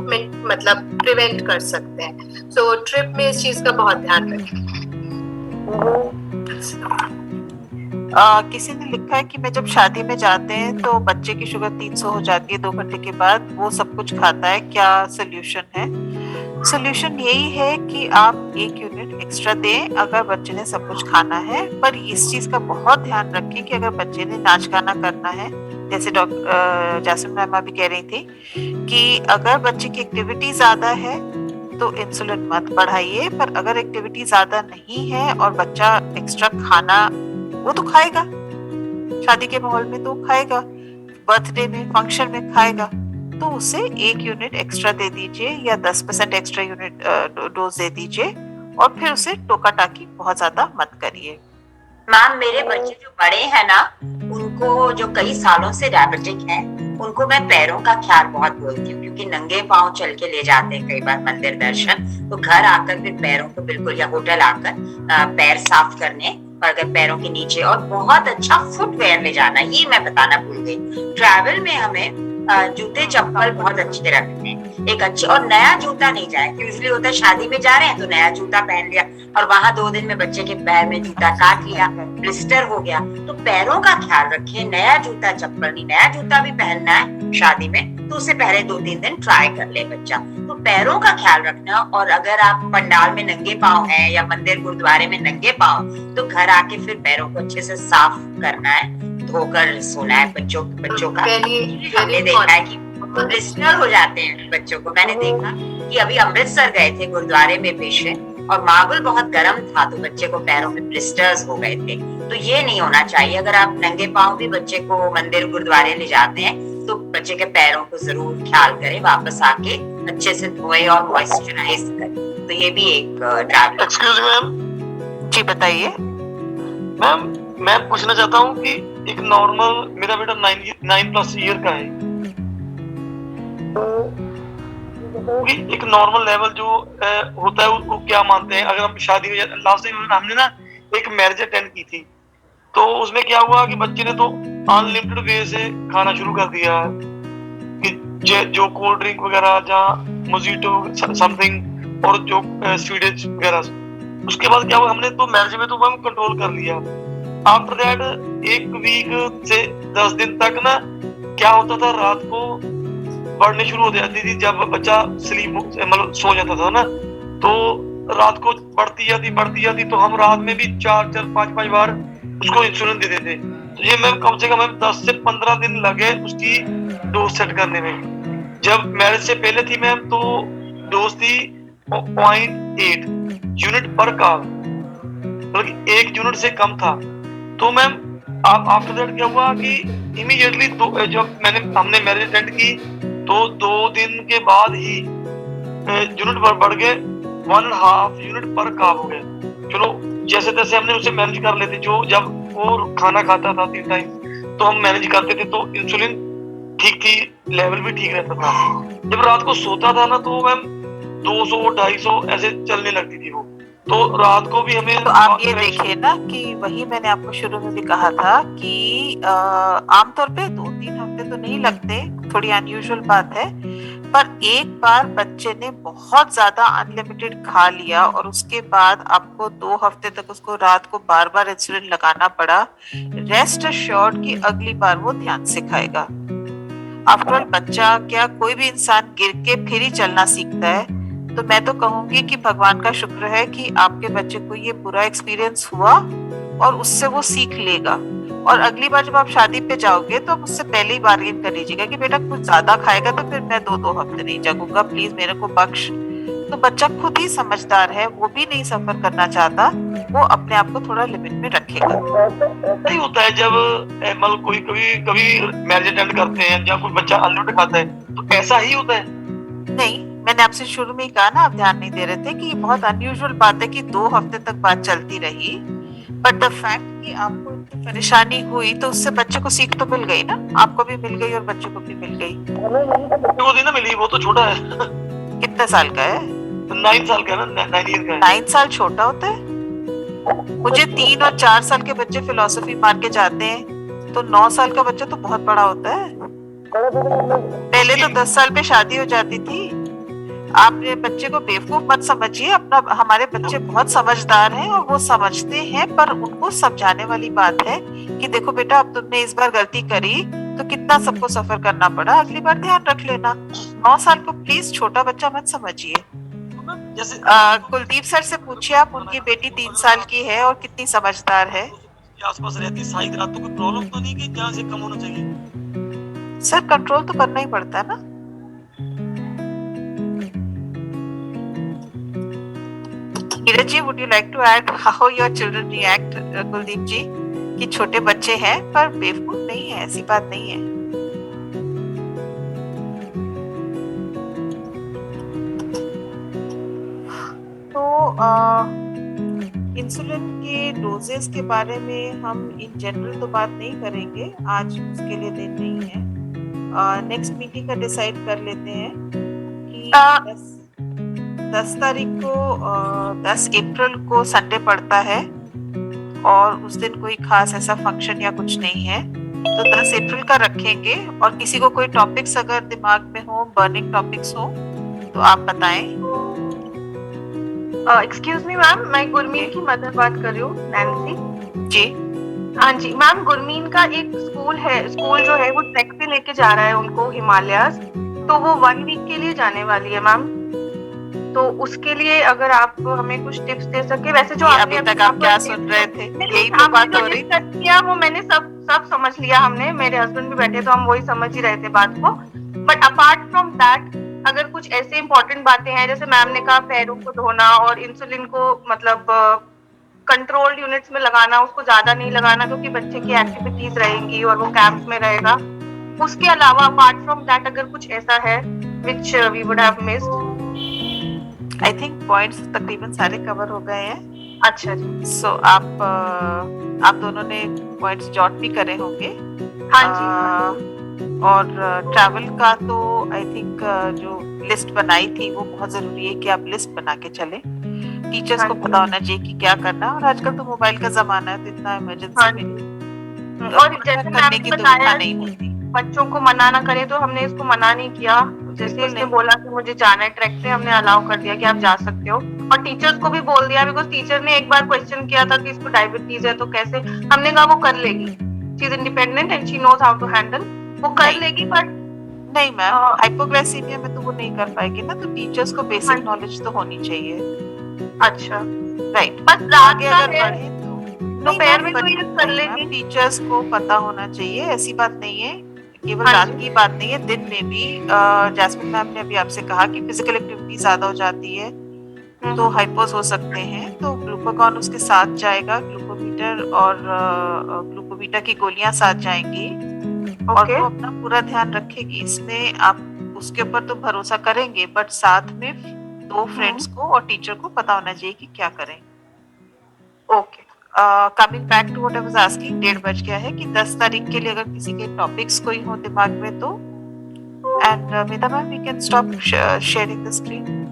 S1: मतलब प्रिवेंट कर सकते हैं। सो ट्रिप में इस चीज का बहुत ध्यान रखें।
S2: किसी ने लिखा है कि मैं जब शादी में जाते हैं तो बच्चे की शुगर 300 हो जाती है 2 घंटे के बाद, वो सब कुछ खाता है, क्या सोल्यूशन है? सोल्यूशन यही है कि आप 1 यूनिट एक्स्ट्रा दें अगर बच्चे ने सब कुछ खाना है, पर इस चीज का बहुत ध्यान रखें कि अगर बच्चे ने नाच गाना करना है, जैसे डॉक्टर जैस्मिन मैम भी कह रही थी कि अगर बच्चे की एक्टिविटी ज्यादा है तो इंसुलिन मत बढ़ाइए, पर अगर एक्टिविटी ज्यादा नहीं है और बच्चा एक्स्ट्रा खाना वो तो खाएगा, शादी के माहौल में तो खाएगा, बर्थडे में फंक्शन में खाएगा, तो उसे 1 यूनिट एक्स्ट्रा दे दीजिए या 10% एक्स्ट्रा यूनिट डोज दे दीजिए, और फिर उसे टोका टाकी बहुत ज्यादा मत करिए।
S3: मैम मेरे बच्चे जो बड़े हैं ना, उनको जो कई सालों से डायबिटिक हैं, उनको मैं पैरों का ख्याल बहुत बोलती हूँ, क्योंकि नंगे पांव चल के ले जाते हैं कई बार मंदिर दर्शन, तो घर आकर फिर पैरों को बिल्कुल, या होटल आकर पैर साफ करने, और अगर पैरों के नीचे, और बहुत अच्छा फुटवेयर ले जाना, ये मैं बताना भूल गई। ट्रैवल में हमें जूते चप्पल बहुत अच्छे रखने हैं, एक अच्छे और नया जूता नहीं जाए। यूजुअली होता है शादी में जा रहे हैं तो नया जूता पहन लिया और वहां 2 दिन में बच्चे के पैर में जूता काट लिया, ब्लिस्टर हो गया। तो पैरों का ख्याल रखें, नया जूता चप्पल नहीं, नया जूता भी पहनना है शादी में तो उससे पहले 2-3 दिन ट्राई कर ले बच्चा। तो पैरों का ख्याल रखना, और अगर आप पंडाल में नंगे पांव हैं या मंदिर गुरुद्वारे में नंगे पांव, तो घर आके फिर पैरों को अच्छे से साफ करना है, धोकर सोना है बच्चों का। हमने देखा है कि ब्लिस्टर हो जाते हैं बच्चों को। मैंने देखा कि अभी अमृतसर गए थे गुरुद्वारे में पेशेंट, और मार्बल बहुत गर्म था तो बच्चे को पैरों में ब्लिस्टर्स हो गए थे। तो ये नहीं होना चाहिए। अगर आप नंगे पांव भी बच्चे को मंदिर गुरुद्वारे ले जाते हैं तो बच्चे के पैरों को जरूर ख्याल करें, वापस आके अच्छे से धोए और मॉइस्चराइज करें। तो ये भी एक ट्रैवल।
S7: Excuse me ma'am.
S2: जी बताइए
S7: मैम मैं पूछना चाहता हूँ कि एक नॉर्मल, मेरा बेटा 9+ ईयर का है, तो एक नॉर्मल लेवल जो होता है उसको क्या मानते हैं? अगर हम शादी में, लास्ट टाइम हमने ना एक मैरिज अटेंड की थी, तो उसमें क्या हुआ कि बच्चे ने तो अनलिमिटेड वे से खाना शुरू कर दिया कि जो कोल्ड ड्रिंक वगैरह जहाँ मोजिटो समथिंग और जो स्वीडेज वगैरह, उसके बाद क्या हुआ, हमने तो मैरिज में तो हम कंट्रोल कर लिया। आफ्टर दैट 1 वीक से 10 दिन तक ना क्या होता था, रात को बढ़ने शुरू हो जाती थी जब बच्चा स्लीप मतलब सो जाता था ना, तो रात को बढ़ती जाती तो हम रात में भी 4-5 बार उसको इंसुलिन दे देते। तो ये मैम कम से कम 10 से 15 दिन लगे उसकी डोज सेट करने में। जब मैरिज से पहले थी मैम तो डोज थी 0.8 यूनिट पर काल, मतलब 1 यूनिट से कम था। तो मैम आप आफ्टर दैट क्या हुआ कि इमीडिएटली जब हमने मैरिज अटेंड की तो 2 दिन के बाद ही यूनिट पर बढ़ गए 1.5 यूनिट पर काब हो गए। चलो जैसे तैसे हमने उसे मैनेज कर लेते, जो जब वो खाना खाता था 3 टाइम तो हम मैनेज करते थे, तो इंसुलिन ठीक थी, लेवल भी ठीक रहता था। जब रात को सोता था ना तो मैम 200-250 ऐसे चलने लगती थी वो, तो रात को भी हमें
S2: तो आप ये देखिए ना कि वही मैंने आपको शुरू में भी कहा था कि आमतौर पे 2-3 हफ्ते तो नहीं लगते, थोड़ी अनयूजुअल बात है, पर एक बार बच्चे ने बहुत ज्यादा अनलिमिटेड खा लिया और उसके बाद आपको 2 हफ्ते तक उसको रात को बार बार इंसुलिन लगाना पड़ा, रेस्ट अश्योर्ड कि अगली बार वो ध्यान से खाएगा। आफ्टर ऑल बच्चा क्या कोई भी इंसान गिर के फिर ही चलना सीखता है, तो मैं तो कहूंगी कि भगवान का शुक्र है कि आपके बच्चे को ये बुरा एक्सपीरियंस हुआ और उससे वो सीख लेगा। और अगली बार जब आप शादी पे जाओगे तो आप उससे पहले ही बार्गेन कर लीजिएगा कि बेटा कुछ ज्यादा खाएगा तो फिर मैं 2 हफ्ते नहीं जगूंगा, प्लीज मेरे को बख्श। तो बच्चा खुद ही समझदार है, वो भी नहीं सफर करना चाहता, वो अपने आप को थोड़ा लिमिट में रखेगा।
S7: नहीं होता है जब मतलब कोई कभी मैरिज अटेंड करते हैं जब कोई बच्चा अनलिमिटेड खाता है तो ऐसा ही होता है।
S2: नहीं, मैंने आपसे शुरू में ही कहा ना, आप ध्यान नहीं दे रहे थे कि ये बहुत अनयूजुअल बात है कि 2 हफ्ते तक बात चलती रही, बट द फैक्ट कि आपको इतनी परेशानी हुई तो उससे बच्चे को सीख तो मिल गई ना, आपको भी मिल गई और बच्चे को भी मिल गई।
S7: वो दिन ना मिली, वो तो छोटा है।
S2: कितने साल का है?
S7: 9 साल का है ना, 9 ईयर का है।
S2: 9 साल छोटा होता है? मुझे 3 और 4 साल के बच्चे फिलोसफी मार के जाते हैं, तो 9 साल का बच्चा तो बहुत बड़ा होता है। पहले तो 10 साल पे शादी हो जाती थी। आप बच्चे को बेवकूफ मत समझिए, अपना हमारे बच्चे बहुत समझदार हैं और वो समझते हैं, पर उनको समझाने वाली बात है कि देखो बेटा अब तुमने इस बार गलती करी तो कितना सबको सफर करना पड़ा, अगली बार ध्यान रख लेना। 9 साल को प्लीज छोटा बच्चा मत समझिए।
S7: जैसे
S2: कुलदीप सर से पूछिए आप, उनकी बेटी 3 साल की है और कितनी समझदार है।
S7: आसपास रहती साई रात तो कोई प्रॉब्लम तो नहीं कि जहाँ से कम होना चाहिए।
S2: सर कंट्रोल तो करना ही पड़ता है ना। Neeraj ji, would you like to add how your children react, Kuldeep जी, कि छोटे बच्चे हैं पर बेवकूफ नहीं है, ऐसी बात नहीं है। तो इंसुलिन के डोजेस के बारे में हम इन जनरल तो बात नहीं करेंगे, आज उसके लिए दिन नहीं है। नेक्स्ट मीटिंग का डिसाइड कर लेते हैं कि 10 तारीख को 10 अप्रैल को संडे पड़ता है और उस दिन कोई खास ऐसा फंक्शन या कुछ नहीं है, तो 10 अप्रैल का रखेंगे। और किसी को कोई टॉपिक्स अगर दिमाग में हो, बर्निंग टॉपिक्स हो, तो आप बताएं।
S9: एक्सक्यूज मी मैम, मैं गुरमीन की मदर बात कर रही हूँ, नैन्सी
S2: जी।
S9: हाँ जी मैम, गुरमीन का एक स्कूल जो है वो ट्रैक पे लेके जा रहा है उनको हिमालयाज, तो वो 1 वीक के लिए जाने वाली है मैम। तो उसके लिए अगर आप हमें कुछ टिप्स दे सके। वैसे जो
S2: अभी तक आप क्या सुन रहे थे, यही तो बात हो रही
S9: किया वो मैंने सब समझ लिया, हमने, मेरे हस्बैंड भी बैठे तो हम वही समझ ही रहे थे बात को। बट अपार्ट फ्रॉम दैट अगर कुछ ऐसे इंपॉर्टेंट बातें हैं, जैसे मैम ने कहा पैरों को धोना और इंसुलिन को मतलब कंट्रोल्ड यूनिट्स में लगाना, उसको ज्यादा नहीं लगाना क्योंकि बच्चे की एक्टिविटीज रहेंगी और वो कैंप में रहेगा। उसके अलावा अपार्ट फ्रॉम दैट अगर कुछ ऐसा है which we would have missed.
S2: I think points तकरीबन सारे कवर हो गए हैं।
S9: अच्छा जी।
S2: सो आप दोनों ने पॉइंट्स जॉट भी करे होंगे।
S9: हाँ जी।
S2: और ट्रैवल का तो आई थिंक जो लिस्ट बनाई थी वो बहुत जरूरी है कि आप लिस्ट बना के चलें। टीचर्स को पता होना चाहिए कि क्या करना है, और आजकल तो मोबाइल का जमाना है तो इतना इमरजेंसी में
S9: और जैसे मैम
S2: करने
S9: ने
S2: की
S9: बताया
S2: दुविधा नहीं होती।
S9: बच्चों को मना ना करें, तो हमने इसको मना नहीं किया। जैसे
S2: बिल्कुल
S9: इसने
S2: नहीं।
S9: बोला कि मुझे जाना है ट्रैक पे, हमने अलाउ कर दिया कि आप जा सकते हो। और टीचर्स को भी बोल दिया, बिकॉज टीचर ने एक बार क्वेश्चन किया था कि इसको डायबिटीज है तो कैसे, हमने कहा वो कर लेगी, she is independent and she knows how to handle, वो कर
S2: नहीं।
S9: लेगी। बट
S2: नहीं मैम, हाइपोग्लाइसीमिया में तो वो नहीं कर पाएगी ना, तो टीचर्स को
S9: हाँ
S2: बेसिक
S9: जी।
S2: नॉलेज तो होनी चाहिए।
S9: अच्छा,
S2: राइट।
S9: बस रात
S2: आगे
S9: का
S2: अगर
S9: है,
S2: बढ़े तो
S9: दोपहर में तो ये कर लेगी।
S2: टीचर्स को पता होना चाहिए, ऐसी बात नहीं है, केवल
S9: हाँ
S2: रात
S9: जी।
S2: की बात नहीं है, दिन में भी। जैस्मिन मैम ने अभी आपसे कहा कि फिजिकल एक्टिविटी ज्यादा हो जाती है तो हाइपोस हो सकते हैं, तो ग्लूकागॉन उसके साथ जाएगा, ग्लूकोमीटर और ग्लूकोमीटर की गोलियां साथ जाएंगी। और
S9: ओके।
S2: वो अपना पूरा ध्यान रखेगी इसमें, आप उसके ऊपर तो भरोसा करेंगे, बट साथ में दो फ्रेंड्स को और टीचर को पता होना चाहिए कि क्या करें।
S9: Okay.
S2: Coming back to what I was asking, 1:30 बज गया है कि 10 तारीख के लिए अगर किसी के टॉपिक्स कोई हो दिमाग में तो, and Medha ma'am we can stop sharing the screen.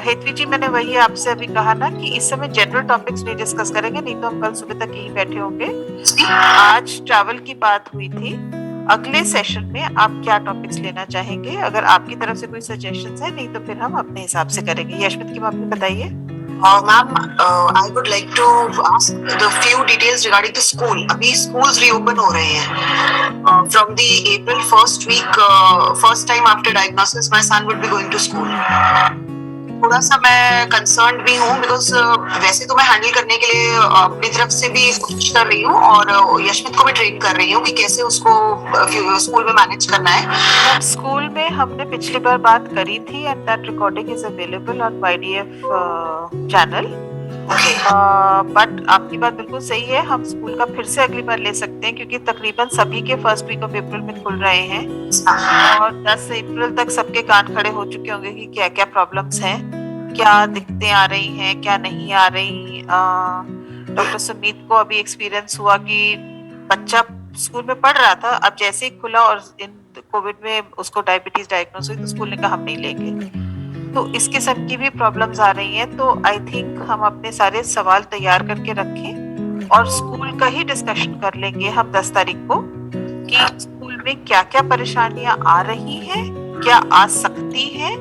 S2: Hetvi ji, मैंने वही आपसे अभी कहा ना कि इस समय जनरल टॉपिक्स नहीं डिस्कस करेंगे, नहीं तो हम कल सुबह तक यहीं बैठे होंगे। आज ट्रैवल की बात हुई थी, अगले सेशन में आप क्या टॉपिक्स लेना चाहेंगे? अगर आपकी तरफ से कोई सजेशंस है, नहीं तो फिर हम अपने हिसाब से करेंगे। यशमित की मम्मी बताइए।
S10: Ma'am, I would like to ask the few details regarding the school. अभी स्कूल्स रीओपन हो रहे हैं from the April first week, first time after diagnosis my son would be going to school. थोड़ा सा मैं concern भी हूँ, because वैसे तो मैं हैंडल करने के लिए अपनी तरफ से भी कोशिश कर रही हूँ और यशमित को भी ट्रेन कर रही हूँ कि कैसे उसको स्कूल में मैनेज करना है।
S2: स्कूल में हमने पिछली बार बात करी थी, and that recording is available on YDF channel. But आपकी बात बिल्कुल सही है, हम स्कूल का फिर से अगली बार ले सकते हैं, क्योंकि तकरीबन सभी के फर्स्ट वीक ऑफ अप्रैल में खुल रहे हैं और 10 अप्रैल तक सबके कान खड़े हो चुके होंगे कि क्या क्या प्रॉब्लम्स हैं, क्या दिक्कतें आ रही हैं, क्या नहीं आ रही। डॉक्टर सुमीत को अभी एक्सपीरियंस हुआ कि बच्चा स्कूल में पढ़ रहा था, अब जैसे ही खुला और इन कोविड में उसको डायबिटीज डायग्नोस हुई तो स्कूल ने कहा हम नहीं लेंगे। तो इस किस्म की भी प्रॉब्लम्स आ रही हैं, तो आई थिंक हम अपने सारे सवाल तैयार करके रखें और स्कूल का ही डिस्कशन कर लेंगे हम 10 तारीख को कि स्कूल में क्या क्या परेशानियां आ रही हैं, क्या आ सकती हैं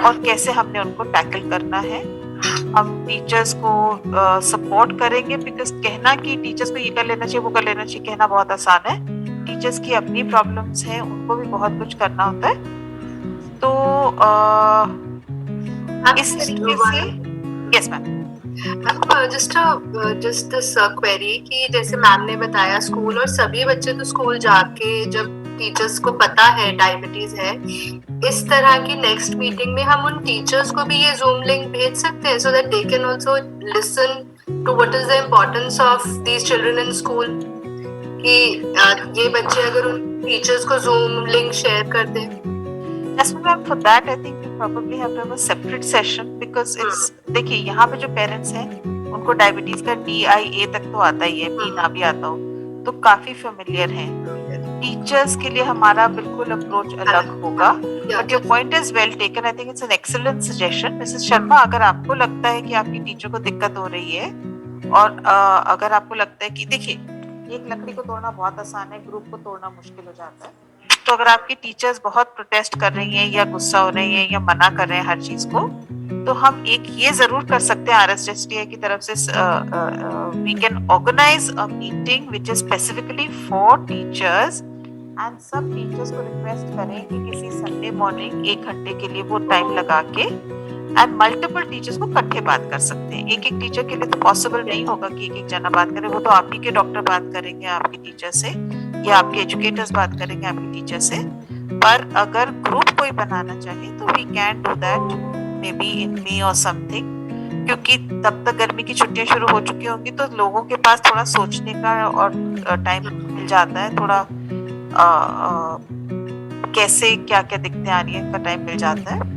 S2: और कैसे हमने उनको टैकल करना है। हम टीचर्स को सपोर्ट करेंगे, बिकॉज कहना कि टीचर्स को ये कर लेना चाहिए वो कर लेना चाहिए कहना बहुत आसान है, टीचर्स की अपनी प्रॉब्लम्स हैं, उनको भी बहुत कुछ करना होता है। तो इस तरीके से yes ma'am.
S1: Just this query कि जैसे मैम ने बताया स्कूल और सभी बच्चे तो स्कूल जाके जब टीचर्स को पता है डायबिटीज है, इस तरह की नेक्स्ट मीटिंग में हम उन टीचर्स को भी ये जूम लिंक भेज सकते हैं so that they can also listen to what is the importance of these children in school, कि ये बच्चे अगर उन टीचर्स को जूम लिंक शेयर कर दें।
S2: Yes, ma'am. For that, I think we probably have to have a separate session because it's देखिए यहाँ पे जो पेरेंट्स हैं उनको डायबिटीज का DIA तक तो आता ही है, P ना भी आता हो तो काफी फेमिलियर हैं। टीचर्स के लिए हमारा बिल्कुल अप्रोच अलग होगा। But your point is well taken, I think it's an excellent suggestion. Mrs Sharma, अगर आपको लगता है कि आपकी टीचर को दिक्कत हो रही है और अगर आपको लगता है कि देखिए एक लकड़ी को तोड़ना बहुत आसान है, ग्रुप को तोड़ना मुश्किल हो जाता है, तो अगर आपकी टीचर्स बहुत प्रोटेस्ट कर रही हैं या गुस्सा हो रही हैं या मना कर रहे हैं हर चीज को, तो हम एक ये जरूर कर सकते हैं RSSDI की तरफ से, we can organise a meeting which is specifically for teachers and सब टीचर्स को रिक्वेस्ट करें कि किसी संडे मॉर्निंग 1 घंटे के लिए वो टाइम लगा के एंड मल्टीपल टीचर्स को इकट्ठे बात कर सकते हैं। एक एक टीचर के लिए तो पॉसिबल नहीं होगा कि एक एक जना बात करे, वो तो आप ही के डॉक्टर बात करेंगे आपकी टीचर से या आपके एजुकेटर्स बात करेंगे आपकी टीचर से। पर अगर ग्रुप कोई बनाना चाहे तो we can do that maybe in May or something, क्योंकि तब तक गर्मी की छुट्टियां शुरू हो चुकी होंगी तो लोगों के पास थोड़ा सोचने का और टाइम मिल जाता है, थोड़ा कैसे क्या क्या दिक्कतें आ रही है का टाइम मिल जाता है।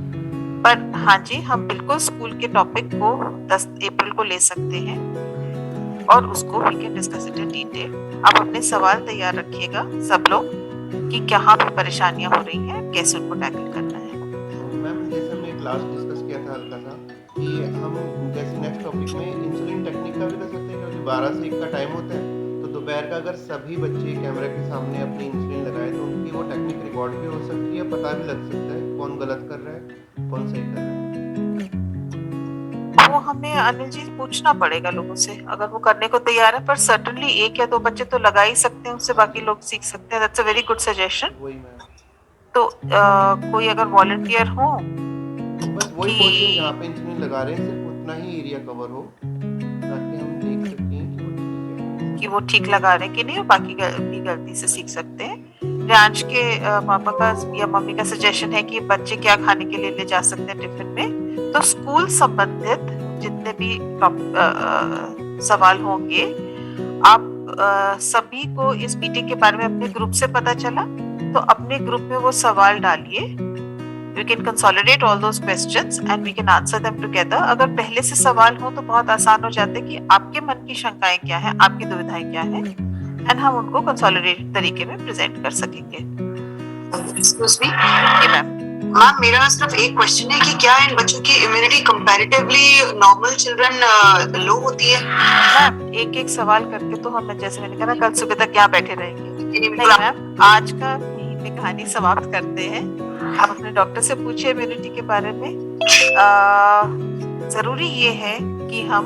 S2: पर हाँ जी, हम बिल्कुल स्कूल के टॉपिक को 10 अप्रैल को ले सकते हैं और उसको we can discuss it in detail. आप अपने सवाल तैयार रखिएगा सब लोग कि कहाँ पे परेशानियां हो रही हैं, कैसे उनको टैकल करना है।
S5: मैम जैसे मैं क्लास डिस्कस किया था हल्का सा कि हम जैसे नेक्स्ट टॉपिक में इंसुलिन टेक्निक का भी कर सकते हैं, क्योंकि 12 से 1 का टाइम होता है, तो दोपहर का अगर सभी बच्चे कैमरे के सामने अपनी इंसुलिन लगाए तो उनकी वो टेक्निक रिकॉर्ड भी हो सकती है, पता भी लग सकता है कौन गलत कर रहा है कौन सही कर रहा है।
S2: वो हमें अनिल जी पूछना पड़ेगा लोगों से, अगर वो करने को तैयार है, पर सर्टनली 1 या 2 बच्चे तो लगा ही सकते हैं, उससे बाकी लोग सीख सकते हैं। That's a very good suggestion.
S5: वही मैम,
S2: तो कोई अगर वॉलंटियर हो
S5: बस वही
S2: कि-
S5: कोशिश जहाँ पे इंसुलिन लगा रहे हैं सिर्फ उतना ही एरिया कवर हो, ताकि हम देख सकें कि वो ठीक है।
S2: कि वो ठीक लगा रहे हैं कि नहीं, और बाकी भी गलती से सीख सकते हैं। रियांश के पापा का या मम्मी का सजेशन है कि बच्चे क्या खाने के लिए ले जा सकते हैं टिफिन में। तो स्कूल संबंधित जितने भी सवाल होंगे, आप सभी को इस मीटिंग के बारे में अपने ग्रुप से पता चला, तो अपने ग्रुप में वो सवाल डालिए। We can consolidate all those questions and we can answer them together. अगर पहले से सवाल हो तो बहुत आसान हो जाता है कि आपके मन की शंकाएं क्या है, आपकी दुविधाएं क्या है, एंड हम उनको कंसोलिडेटेड तरीके में प्रेजेंट कर सकेंगे।
S10: एक्सक्यूज मी
S2: जी मैम।
S10: मैम, मेरा सिर्फ एक क्वेश्चन है कि क्या इन बच्चों की इम्यूनिटी कंपैरेटिवली नॉर्मल चिल्ड्रन लो होती है?
S2: मैम एक एक सवाल करके तो हम, जैसे मैंने कहा ना, कल सुबह तक यहाँ बैठे रहेंगे। नहीं मैम, आज का यहीं पे कहानी समाप्त करते हैं। आप अपने डॉक्टर से पूछिए इम्यूनिटी के बारे में। जरूरी ये है कि हम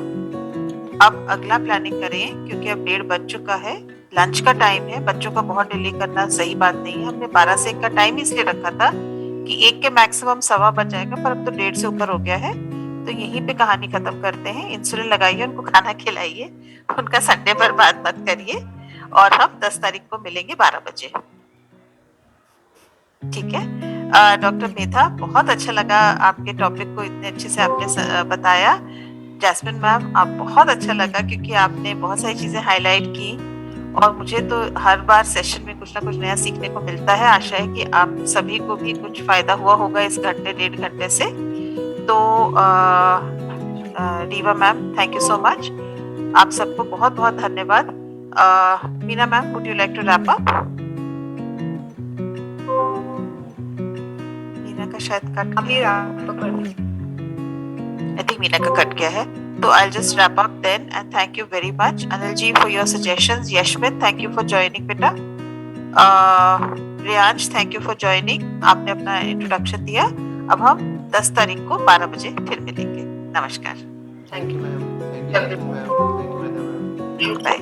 S2: अब अगला प्लानिंग करें, क्योंकि अब 1:30 बज चुका है, लंच का टाइम है। बच्चों का बहुत डिले करना सही बात नहीं है। हमने 12 से 1 का टाइम इसलिए रखा था कि 1 के मैक्सिमम 1:15 बज जाएगा, पर अब तो 1:30 से ऊपर हो गया है। तो यहीं पे कहानी खत्म करते हैं। इंसुलिन लगाइए, उनको खाना खिलाइए, उनका संडे पर बात मत करिए, और हम 10 तारीख को मिलेंगे 12 बजे। ठीक है डॉक्टर मेधा, बहुत अच्छा लगा आपके टॉपिक को इतने अच्छे से आपने बताया। जैस्मिन मैम, आप बहुत अच्छा लगा क्योंकि आपने बहुत सारी चीजें हाईलाइट की, और मुझे तो हर बार सेशन में कुछ ना कुछ नया सीखने को मिलता है। आशा है कि आप सभी को भी कुछ फायदा हुआ होगा इस घंटे 1.5 घंटे से। तो Reeva ma'am, thank you so much. आप सबको बहुत बहुत धन्यवाद। Meena ma'am, would you like to wrap up? Meena का शायद कट गया। आई थिंक मीना का कट गया है, तो I'll just wrap up then and thank you very much Anil ji for your suggestions. Yashmit, thank you for joining बेटा। Riyansh, thank you for joining, आपने अपना इंट्रोडक्शन दिया। अब हम 10 तारीख को 12 बजे फिर मिलेंगे। नमस्कार।
S5: Thank you ma'am, thank you ma'am, thank you ma'am.
S2: Bye.